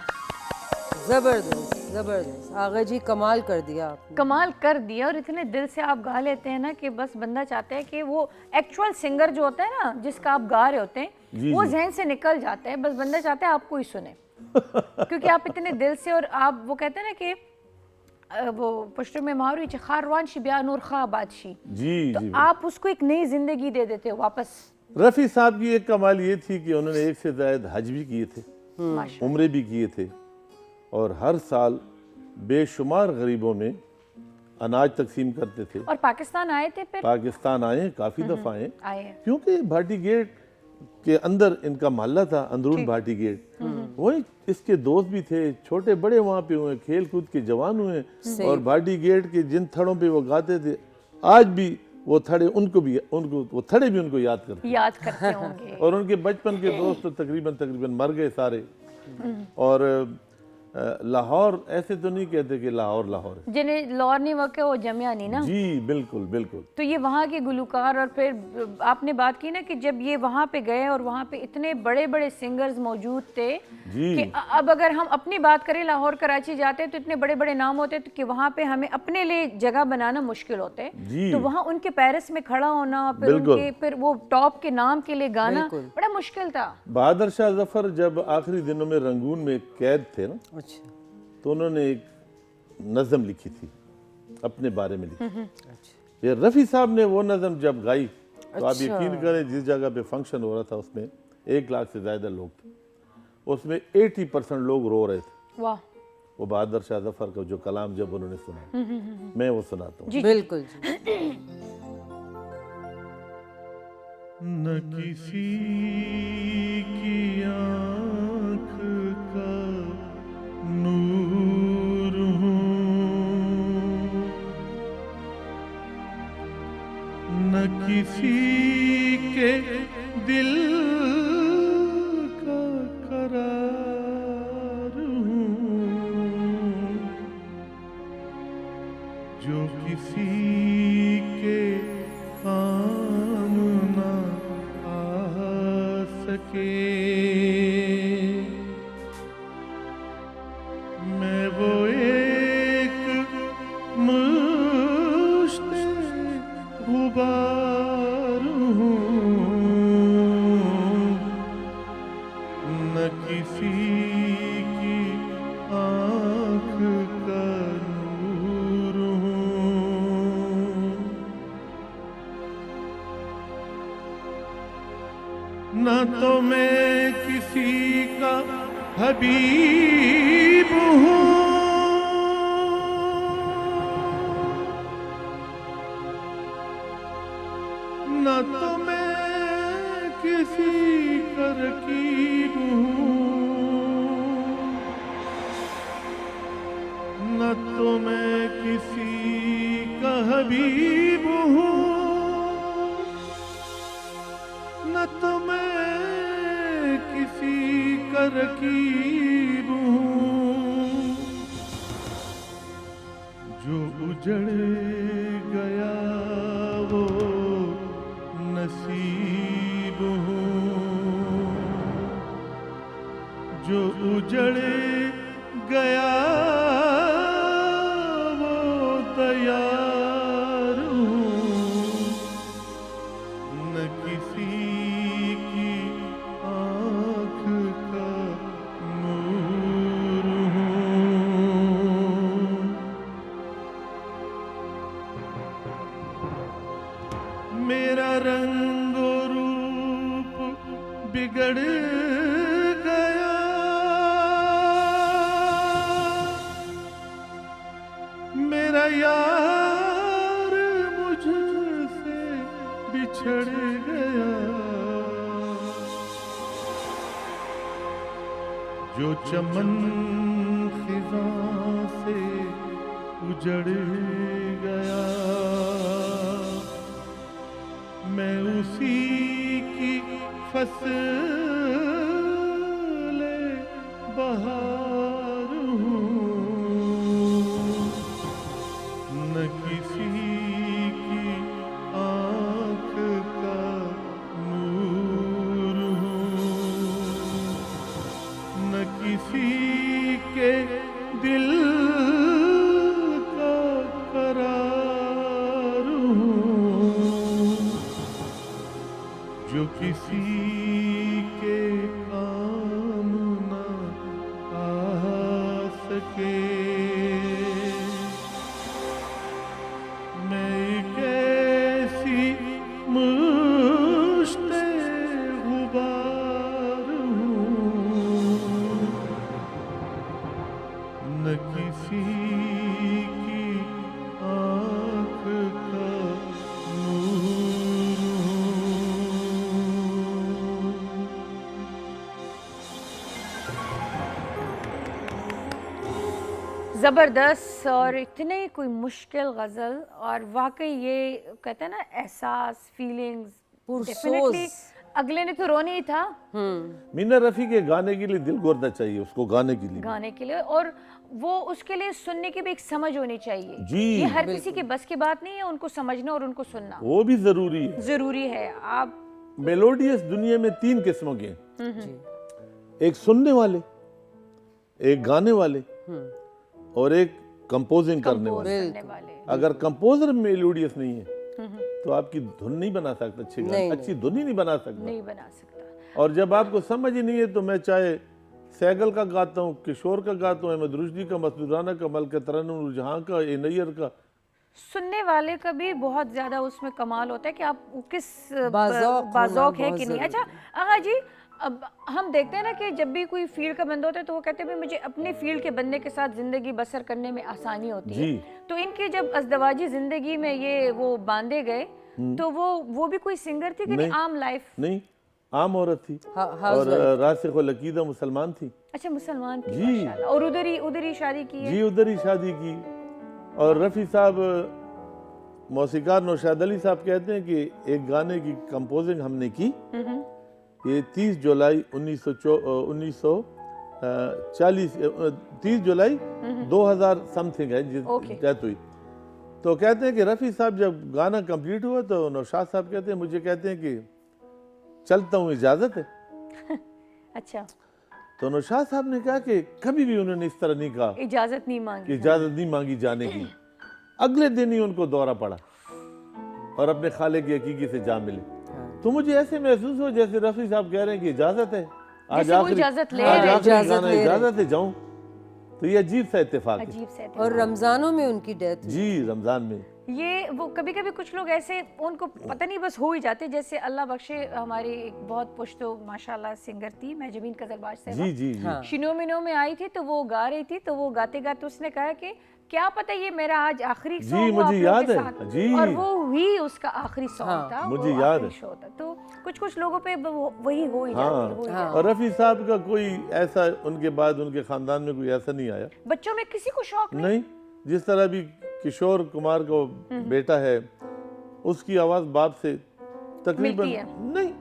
B: जबरदस्त जबरदस्त, आगा जी कमाल कर दिया आपने।
A: कमाल कर दिया। और इतने दिल से आप गा लेते हैं ना कि बस बंदा चाहता है कि वो एक्चुअल सिंगर जो होता है ना, जिसका आप गा रहे होते हैं, वो जहन से निकल जाता है। बस बंदा चाहता है आपको ही सुने क्योंकि आप इतने दिल से, और आप वो कहते हैं ना कि वो पश्तो में मारू खारवान शिबिया नूर खा बादशी,
E: जी
A: तो
E: जी।
A: आप उसको एक नई जिंदगी दे देते हो वापस।
E: रफ़ी साहब की एक कमाल ये थी कि उन्होंने 1 से ज़ायद हज भी किए थे,
A: माशा
E: उम्रे भी किए थे, और हर साल बेशुमार गरीबों में अनाज तकसीम करते थे।
A: और पाकिस्तान आए थे फिर?
E: पाकिस्तान आए, काफ़ी दफ़ा आए,
A: आए हैं।
E: क्योंकि भाटी गेट के अंदर इनका मोहल्ला था, अंदरून भाटी गेट। वही इसके दोस्त भी थे, छोटे बड़े वहाँ पे हुए, खेल कूद के जवान हुए। और भाटी गेट के जिन थड़ों पे वो गाते थे, आज भी वो थड़े वो थड़े भी उनको याद
A: करते होंगे।
E: और उनके बचपन के दोस्त तो तकरीबन मर गए सारे। और लाहौर ऐसे तो नहीं कहते कि लाहौर है,
A: जिन्हें लाहौर नहीं वके वो जमिया नहीं ना।
E: जी बिल्कुल बिल्कुल।
A: तो ये वहाँ के गुलकार, और फिर आपने बात की ना कि जब ये वहाँ पे गए और वहाँ पे इतने बड़े बड़े सिंगर्स मौजूद थे कि अब अगर हम अपनी बात करें, लाहौर कराची जाते तो इतने बड़े बड़े नाम होते कि वहाँ पे हमें अपने लिए जगह बनाना मुश्किल होते। तो वहाँ उनके पेरिस में खड़ा होना, फिर उनके फिर वो टॉप के नाम के लिए गाना बड़ा मुश्किल था।
E: बहादुर शाह जफर जब आखिरी दिनों में रंगून में कैद थे ना,
B: अच्छा,
E: तो उन्होंने एक नज़म लिखी थी, अपने बारे में लिखी। ये रफ़ी साहब ने वो नज़म जब गाई तो आप यकीन करें, जिस जगह पे फंक्शन हो रहा था उसमें 1 लाख से ज़्यादा लोग थे, उसमें 80% लोग रो रहे थे।
A: वाह।
E: वो बहादुर शाह जफर का जो कलाम जब उन्होंने सुना, मैं वो सुनाता हूँ।
B: बिल्कुल।
E: न किसी की आँख का नूर हूँ, न किसी के दिल का करार हूँ, जो किसी के काम ना आ सके। मैं वो किसी की आँख का नूर हूँ, न तो मैं किसी का हबीब हूँ, न तो मैं किसी का रकीब हूँ, न तो मैं किसी का हबीब हूँ, न तो मैं किसी का रकीब हूँ, जो उजड़ गया वो नसीब हूँ, जो उजड़ गया वो तैयार हूँ, न किसी की आँख का नूर हूँ। मेरा रंग और रूप बिगड़ गया, मेरा यार मुझसे बिछड़ गया, जो चमन खिज़ां से उजड़ गया, मैं उसी की फसल बहार हूँ, न किसी की आँख का नूर हूँ, न किसी के दिल का करार हूँ, जो किसी के काम न आ सके, मैं एक ऐसी मुश्ते गुबार हूँ, न किसी की आँख का नूर हूँ।
A: ज़बरदस्त और इतने कोई मुश्किल गज़ल, और वाकई ये कहते हैं ना एहसास, फीलिंग्स, डेफिनेटली अगले ने तो रोना ही था
E: मीना रफ़ी के गाने के लिए दिल गोरना चाहिए, उसको गाने के लिए
A: गाने के लिए, और वो उसके लिए सुनने की भी एक समझ होनी चाहिए।
E: जी,
A: ये हर किसी की बस की बात नहीं है उनको समझना और उनको सुनना,
E: वो भी जरूरी है।
A: जरूरी है। आप
E: मेलोडियस दुनिया में 3 किस्मों के हैं, एक सुनने वाले, एक गाने वाले और एक कंपोजिंग करने वाले।
A: करने वाले
E: अगर कंपोजर मेलोडियस नहीं है तो आपकी धुन नहीं बना सकता, अच्छी धुन ही नहीं बना सकता।
A: नहीं बना सकता।
E: और जब आपको समझ ही नहीं है तो मैं चाहे सैगल का गाता हूँ, किशोर का गाता हूँ, अहमद रुश्दी का, मसूद राना का, मलका तरन्नुम जहां का, ए नैयर का,
A: सुनने वाले का भी बहुत ज्यादा उसमें कमाल होता है कि आप किस
B: बाज़ौक़
A: है
B: होना
A: कि नहीं।
B: बहुत
A: अच्छा आगा जी, अब हम देखते हैं ना कि जब भी कोई फील्ड का बंदा होता है तो वो कहते हैं भाई मुझे अपने फील्ड के बंदे के साथ जिंदगी बसर करने में आसानी होती है। तो इनकी जब अज़दवाजी जिंदगी में ये वो बांधे गए तो वो भी कोई सिंगर थी कि नहीं, आम लाइफ?
E: नहीं, आम औरत थी और रासिख़ुल अक़ीदा मुसलमान थी।
A: अच्छा, मुसलमान थी
E: जी।
A: माशाल्लाह। और उधर ही शादी की है?
E: जी, उधर ही शादी की। और रफ़ी साहब, मौसीकार नौशाद अली साहब कहते हैं कि एक गाने की कंपोजिंग हमने की, ये 30 जुलाई 2000 समथिंग है जिस डेथ हुई। तो कहते हैं कि रफ़ी साहब जब गाना कंप्लीट हुआ तो नौशाद साहब कहते हैं, मुझे कहते हैं कि चलता हूँ, इजाज़त है?
A: अच्छा।
E: तो नौशाद साहब ने कहा कि कभी भी उन्होंने इस तरह नहीं कहा,
A: इजाज़त नहीं मांगी,
E: इजाज़त नहीं मांगी जाने की। अगले दिन ही उनको दौरा पड़ा और अपने खाले की हकीकी से जा मिले। तो मुझे ऐसे महसूस हुआ जैसे रफ़ी साहब कह रहे हैं कि इजाज़त है, आज
A: जिससे वो
E: आखिरी
A: इजाजत ले
E: आज
A: रहे हैं।
E: आखिरी
B: इजाजत
E: गाना
B: ले रहे हैं।
E: इजाजत है जाऊं, तो ये अजीब सा इत्तेफाक है।
A: अजीब से
B: और रमजानों में उनकी डेथ
E: जी रमजान में
A: ये वो कभी कभी कुछ लोग ऐसे उनको पता नहीं बस हो ही जाते, जैसे अल्लाह बख्शे हमारी एक बहुत पुश्तो माशाल्लाह सिंगर थी महजबीन कजरबाज
E: जी
A: साहिबा,
E: जी जी
A: शिनो मिनो में आई थी तो वो गा रही थी, तो वो गाते गाते उसने कहा कि क्या पता ये मेरा आज आखिरी
E: जी,
A: सॉन्ग
E: मुझे याद है, जी।
A: और वो ही उसका आखिरी सॉन्ग था,
E: मुझे
A: वो
E: याद
A: आखिरी
E: है।
A: शो था। तो कुछ कुछ लोगों पे वही हो ही जाती है, हो ही
E: हाँ
A: जाती
E: और रफ़ी साहब का कोई ऐसा उनके बाद उनके खानदान में कोई ऐसा नहीं आया।
A: है। बच्चों में किसी को शौक नहीं।
E: नहीं, जिस तरह भी किशोर कुमार को बेटा है, उसकी आवाज बाप से तकरीबन
A: मिलती है।
E: नहीं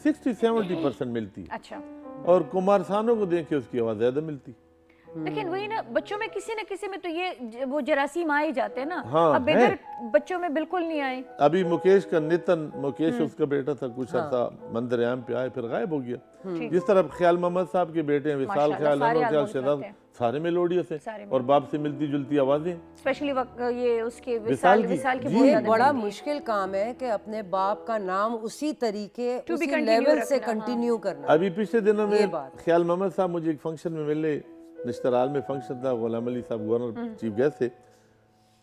E: 60-70% मिलती है,
A: अच्छा,
E: और कुमार सानू को देख के उसकी आवाज ज्यादा मिलती।
A: लेकिन वही ना बच्चों में किसी न किसी में तो ये वो जरासीम आ ही जाते हैं ना।
E: हाँ,
A: अब इधर बच्चों में बिल्कुल नहीं आए।
E: अभी मुकेश का नितिन, मुकेश उसका बेटा था, कुछ अर्सा मंदिर आम पे आए फिर गायब हो गया। जिस तरह ख्याल मोहम्मद साहब के बेटे हैं विशाल
A: माशाल्लाह,
E: ख्याल,
A: सारे
E: अनवर ख्याल,
A: albums
E: शहजाद,
A: करते हैं।
E: सारे मेलोडियस हैं
A: सारे
E: और बाप से मिलती जुलती आवाजें।
A: स्पेशली ये उसके
E: विशाल की।
A: विशाल के
E: जी,
A: बहुत
B: ये
A: ज्यादा
B: बड़ा
A: मिलती है।
B: मुश्किल काम है कि अपने बाप का नाम उसी तरीके
A: To be
B: उसी
A: continue
B: लेवल से
A: रखना, हाँ।
B: कंटिन्यू करना।
E: अभी पिछले दिनों
B: ये
E: में
B: बात।
E: ख्याल मोहम्मद साहब मुझे एक फंक्शन में मिले, निश्तराल में फंक्शन था, गुलाम अली साहब गवर्नर चीफ गेस्ट थे,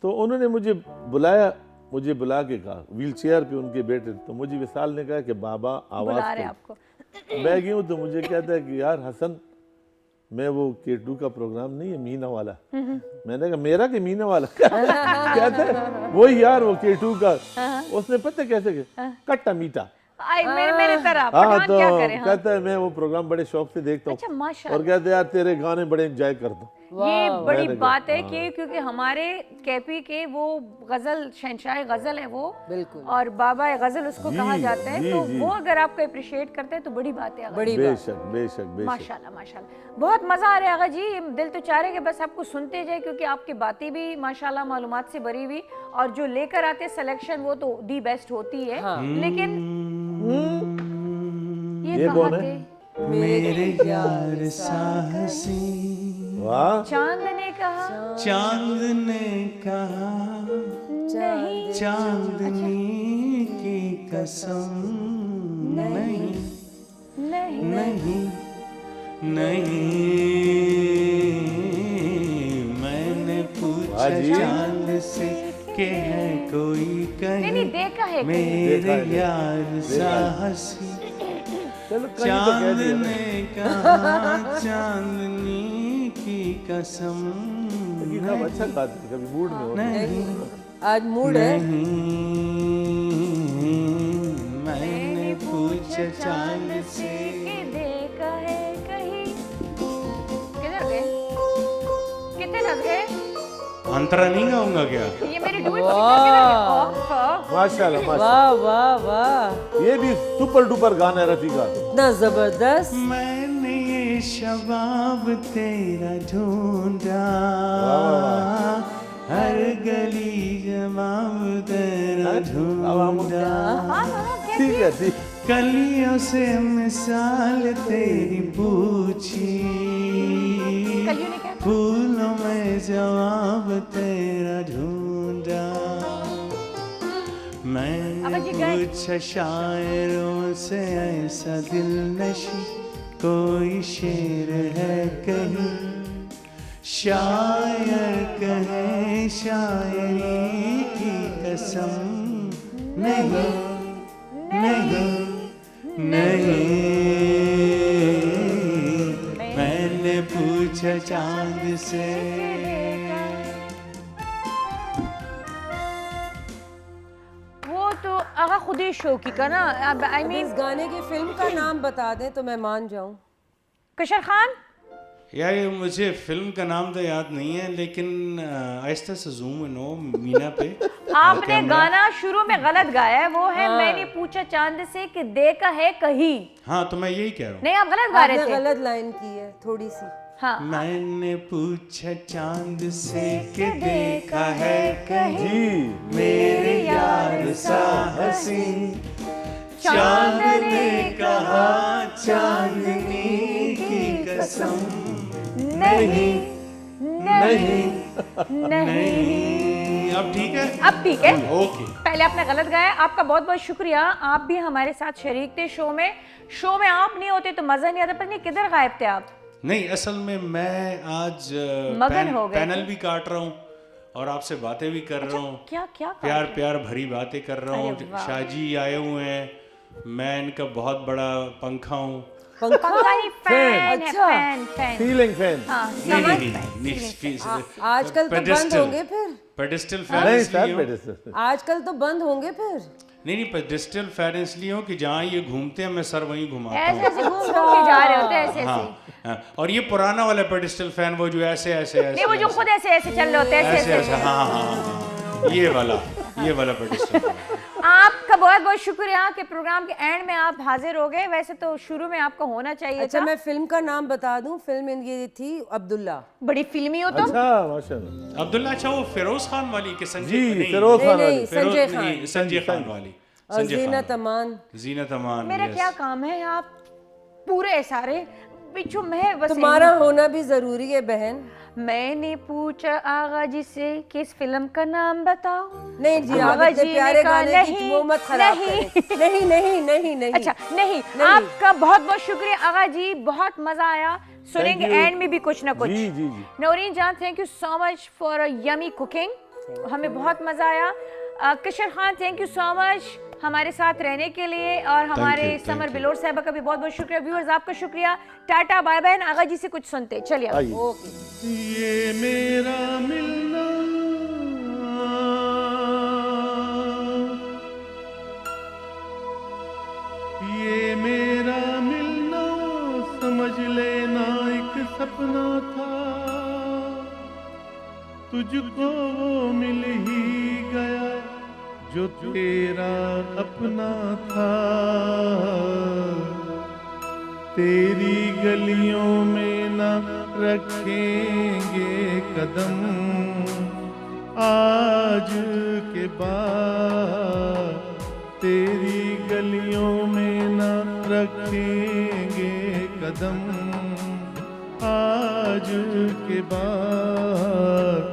E: तो उन्होंने मुझे बुलाया, मुझे बुला के कहा व्हील चेयर पे उनके बेटे, तो मुझे विशाल ने कहा कि बाबा
A: बुला रहे
E: आवाज
A: हैं आपको।
E: मैं गई हूँ, तो मुझे कहता है कि यार हसन मैं वो K2 का प्रोग्राम नहीं है मीना वाला, मैंने कहा मेरा कि मीना वाला कहता है वही यार वो K2 का, उसने पता कैसे कट्टा मीठा।
A: आई मेरे तरह
E: हाँ
A: पठान
E: तो
A: क्या करें। हाँ।
E: कहता है मैं वो प्रोग्राम बड़े शौक से देखता
A: अच्छा
E: हूँ,
A: माशाल्लाह,
E: और कहते हैं यार तेरे गाने बड़े एंजॉय करता हूँ।
A: ये बड़ी
E: मैंने
A: बात है
E: कहा,
A: कि क्योंकि हमारे केपी के वो गजल शहंशाह गजल है वो,
B: बिल्कुल।
A: और बाबा गजल उसको
E: जी,
A: कहा जाता है,
E: जी,
A: तो
E: जी।
A: वो अगर आपको अप्रिशिएट करते हैं तो बड़ी बात है।
B: बड़ी बात।
E: बेशक बेशक बेशक।
A: माशाल्लाह माशाल्लाह, बहुत मजा आ रहा है आगा जी, दिल तो चाह रहा है कि बस आपको सुनते जाए, क्योंकि आपकी बातें भी माशाल्लाह मालूमात से भरी हुई, और जो लेकर आते सिलेक्शन वो तो दी बेस्ट होती है। लेकिन
E: ये कौन
A: कहा
E: है?
A: थे,
D: मेरे यार साहसी
E: वाह,
A: चांद ने कहा
D: चांद ने कहा,
A: नहीं,
D: चांदनी की कसम नहीं
A: नहीं,
D: नहीं नहीं, मैंने पूछा
E: जी।
D: चांद से कि है कोई
A: नहीं
D: कहीं
A: देखा है
D: मेरे यार साहसी,
E: चलो कहीं तो कह
D: चांद
E: दिया ना।
D: ने कहा चांदनी की कसम
E: लेकिन अब अच्छा गाते हैं, कभी मूड में हो।
D: नहीं
B: आज मूड है।
D: मैंने पूछा चांद से
A: कि देखा है कहीं। किधर गए, कितने नस गए?
D: अंतरा नहीं गाऊंगा क्या?
A: ये मेरी डुएट किधर गए?
E: माशाल्लाह माशाल्लाह,
B: वाह वाह वाह,
E: ये भी सुपर डुपर गाना है रफी का।
B: इतना जबरदस्त।
D: मैंने ये शबाब तेरा ढूंढा, हर गली जवाब तेरा ढूंढा,
E: ठीक है ठीक।
D: कलियों से मिसाल तेरी पूछी,
A: कलियों ने क्या?
D: फूलों में जवाब तेरा ढूंढा, मैंने
A: अब जी गए।
D: पूछा शायरों से ऐसा दिल नशी कोई शेर है कहीं, शायर कहे शायरी की कसम नहीं नहीं नहीं, मैंने पूछा चांद से।
A: वो तो आगा खुद ही शौकी का ना, आई मीन
B: इस गाने की फिल्म का नाम बता दें तो मैं मान जाऊं।
A: कशर खान।
D: यार ये मुझे फिल्म का नाम तो याद नहीं है, लेकिन आहिस्ता से जूम इन हो मीना पे।
A: आपने
D: कैमरा।
A: गाना शुरू में गलत गाया है, वो है मैंने पूछा चांद से कि देखा है कहीं।
D: हाँ तो मैं यही कह रहा हूँ।
A: नहीं आप गलत गा
B: आपने
A: रहे थे।
B: गलत लाइन की है थोड़ी सी।
A: हाँ
D: मैंने पूछा चांद से कि देखा है कहीं
E: जी
D: मेरे यार साहसी, चांद ने कहा चांदनी की कसम नहीं
A: नहीं
D: नहीं अब ठीक है?
A: अब ठीक है।
D: ओके।
A: पहले आपने गलत गाया, आपका बहुत बहुत शुक्रिया। आप भी हमारे साथ शरीक थे शो में आप नहीं होते तो मजा नहीं आता। पता नहीं किधर गायब थे आप?
D: नहीं, असल में मैं आज
A: मगन हो गए
D: पैनल भी काट रहा हूँ और आपसे बातें भी कर रहा हूँ।
A: क्या क्या
D: प्यार प्यार भरी बातें कर रहा हूँ।
A: अरे वाह।
D: शाहजी आए हुए हैं, मैं इनका बहुत बड़ा पंखा हूँ।
A: पंखा नहीं, फैन है,
B: अच्छा।
A: फैन।
E: Ceiling fan.
A: हाँ,
D: नहीं,
B: आजकल तो बंद होंगे फिर।
D: पेडिस्टल
E: नहीं
D: फैन
E: सर,
D: इसलिए हूँ।
E: पेडिस्टल।
B: आजकल तो बंद होंगे फिर।
D: नहीं, पेडिस्टल फैन इसलिए हूँ कि जहाँ ये घूमते हैं मैं सर वहीं घुमाता
A: ऐसे
D: हूँ।
A: ऐसे घूम घूम के जा रहे होते हैं, ऐसे ऐसे।
D: हाँ, और ये पुराना वाला पेडिस्टल फैन, वो जो ऐसे ऐसे
A: नहीं, वो जो खुद ऐसे ऐसे चल रहे होते हैं,
D: ऐसे ऐसे, हाँ, ये वाला पेडिस्टल।
A: आपका बहुत बहुत शुक्रिया कि प्रोग्राम के एंड में आप हाजिर हो गए। वैसे तो शुरू में आपका होना चाहिए
B: अच्छा,
A: था।
B: मैं फिल्म का नाम बता दूं। फिल्म ये थी अब्दुल्ला।
A: बड़ी फिल्मी हो तुम।
E: अच्छा, माशाल्लाह।
D: अब्दुल्ला, अच्छा वो फिरोज खान वाली के संजय?
E: जी,
D: नहीं,
E: फिरोज खान
B: नहीं,
E: वाली।
B: संजय
D: फिरोज
B: खान।
D: नहीं, संजय खान वाली।
B: और
D: संजय खान
B: जीनत
D: वाली।
B: अमान।
D: जीनत अमान।
A: मेरा
D: yes।
A: क्या काम है? आप पूरे सारे बिच्छू मैं बस
B: तुम्हारा होना भी जरूरी है बहन।
A: मैंने पूछा आगा जी से कि इस फिल्म का नाम बताओ।
B: नहीं जी, आप
A: आगा
B: इतने
A: जी ने
B: प्यारे
A: कहा,
B: गाने की
A: नहीं,
B: वो मत खराब
A: नहीं।
B: करें। नहीं नहीं नहीं नहीं।
A: अच्छा नहीं, आपका बहुत बहुत शुक्रिया आगा जी, बहुत मजा आया। सुनेंगे
E: you।
A: एंड में भी कुछ ना कुछ।
E: जी जी जी।
A: नौरीन जान, thank you so much for yummy cooking, हमें बहुत मजा आया। Kishore Khan, thank you so much हमारे साथ रहने के लिए, और हमारे समर बिलोर साहबा का भी बहुत बहुत शुक्रिया। व्यूअर्स, आपका शुक्रिया। Tata bye bye. Agha ji से कुछ सुनते चलिए।
E: आइए।
B: ओके।
D: ये मेरा मिलना समझ लेना एक सपना था, तुझको वो मिल ही गया जो तेरा अपना था। तेरी गलियों में न रखेंगे कदम, आज के बाद तेरी गलियों में न रखेंगे कदम, आज के बाद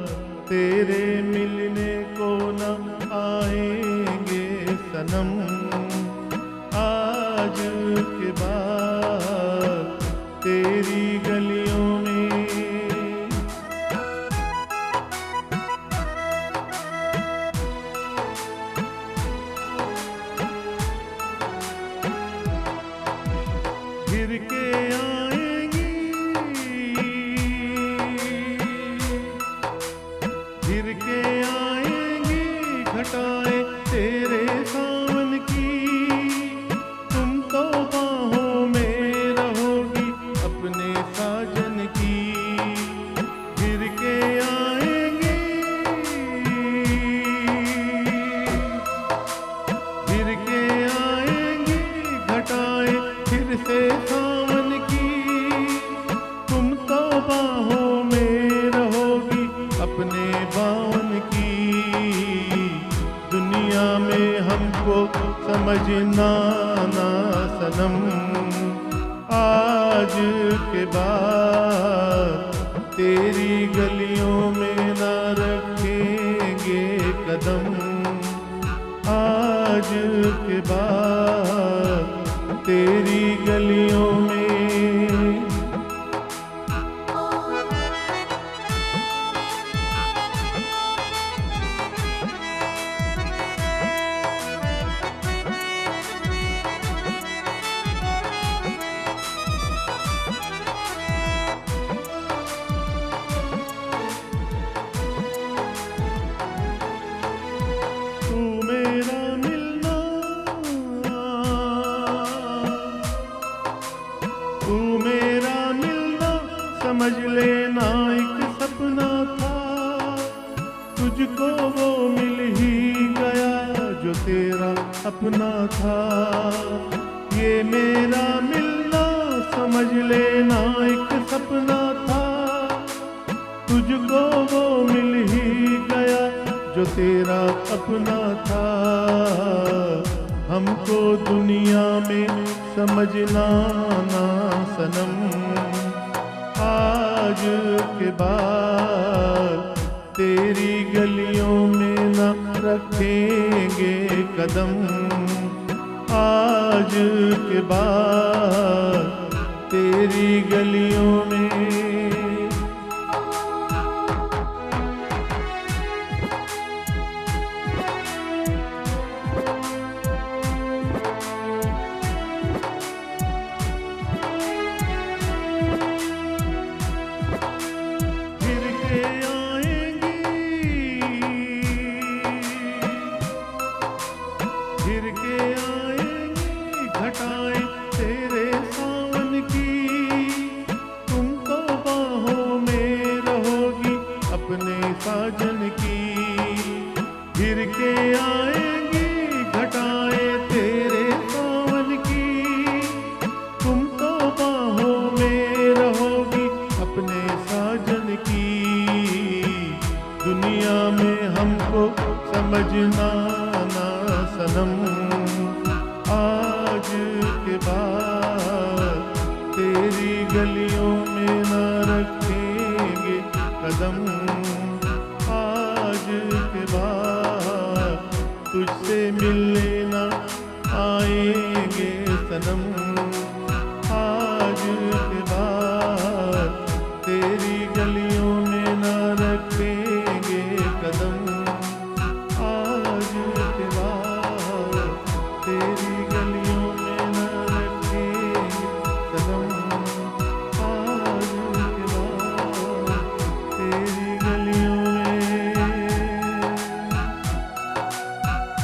D: तेरे मिलने को न आएंगे सनम, आज के बाद तेरी गलियों में। फिर के आएंगी, फिर के आएंगी घटाएं तेरे सावन की, तुम तो बाहों में रहोगी अपने साजन की। फिर के आएंगी, फिर के आएंगी घटाएं फिर से सावन की, तुम तो बाहों में रहोगी अपने बावन की। दुनिया में हमको समझना ना सनम, आज के बाद तेरी गलियों में ना रखेंगे कदम, आज के बाद तेरी गलियों में। तू मेरा मिलना, तू मेरा मिलना समझ लेना एक सपना था, तुझको वो मिल ही गया जो तेरा अपना था। ये मेरा मिलना समझ लेना एक सपना था, तुझको वो मिल ही गया जो तेरा अपना था। हमको दुनिया में समझना ना सनम, आज के बाद तेरी गलियों में
F: रखेंगे कदम आज के बाद तेरी गलियों में। घटाएं तेरे सावन की, तुम तो बाहों में रहोगी अपने साजन की। फिर के आएंगी घटाएं तेरे सावन की, तुम तो बाहों में रहोगी अपने साजन की। दुनिया में हमको समझना ना सनम,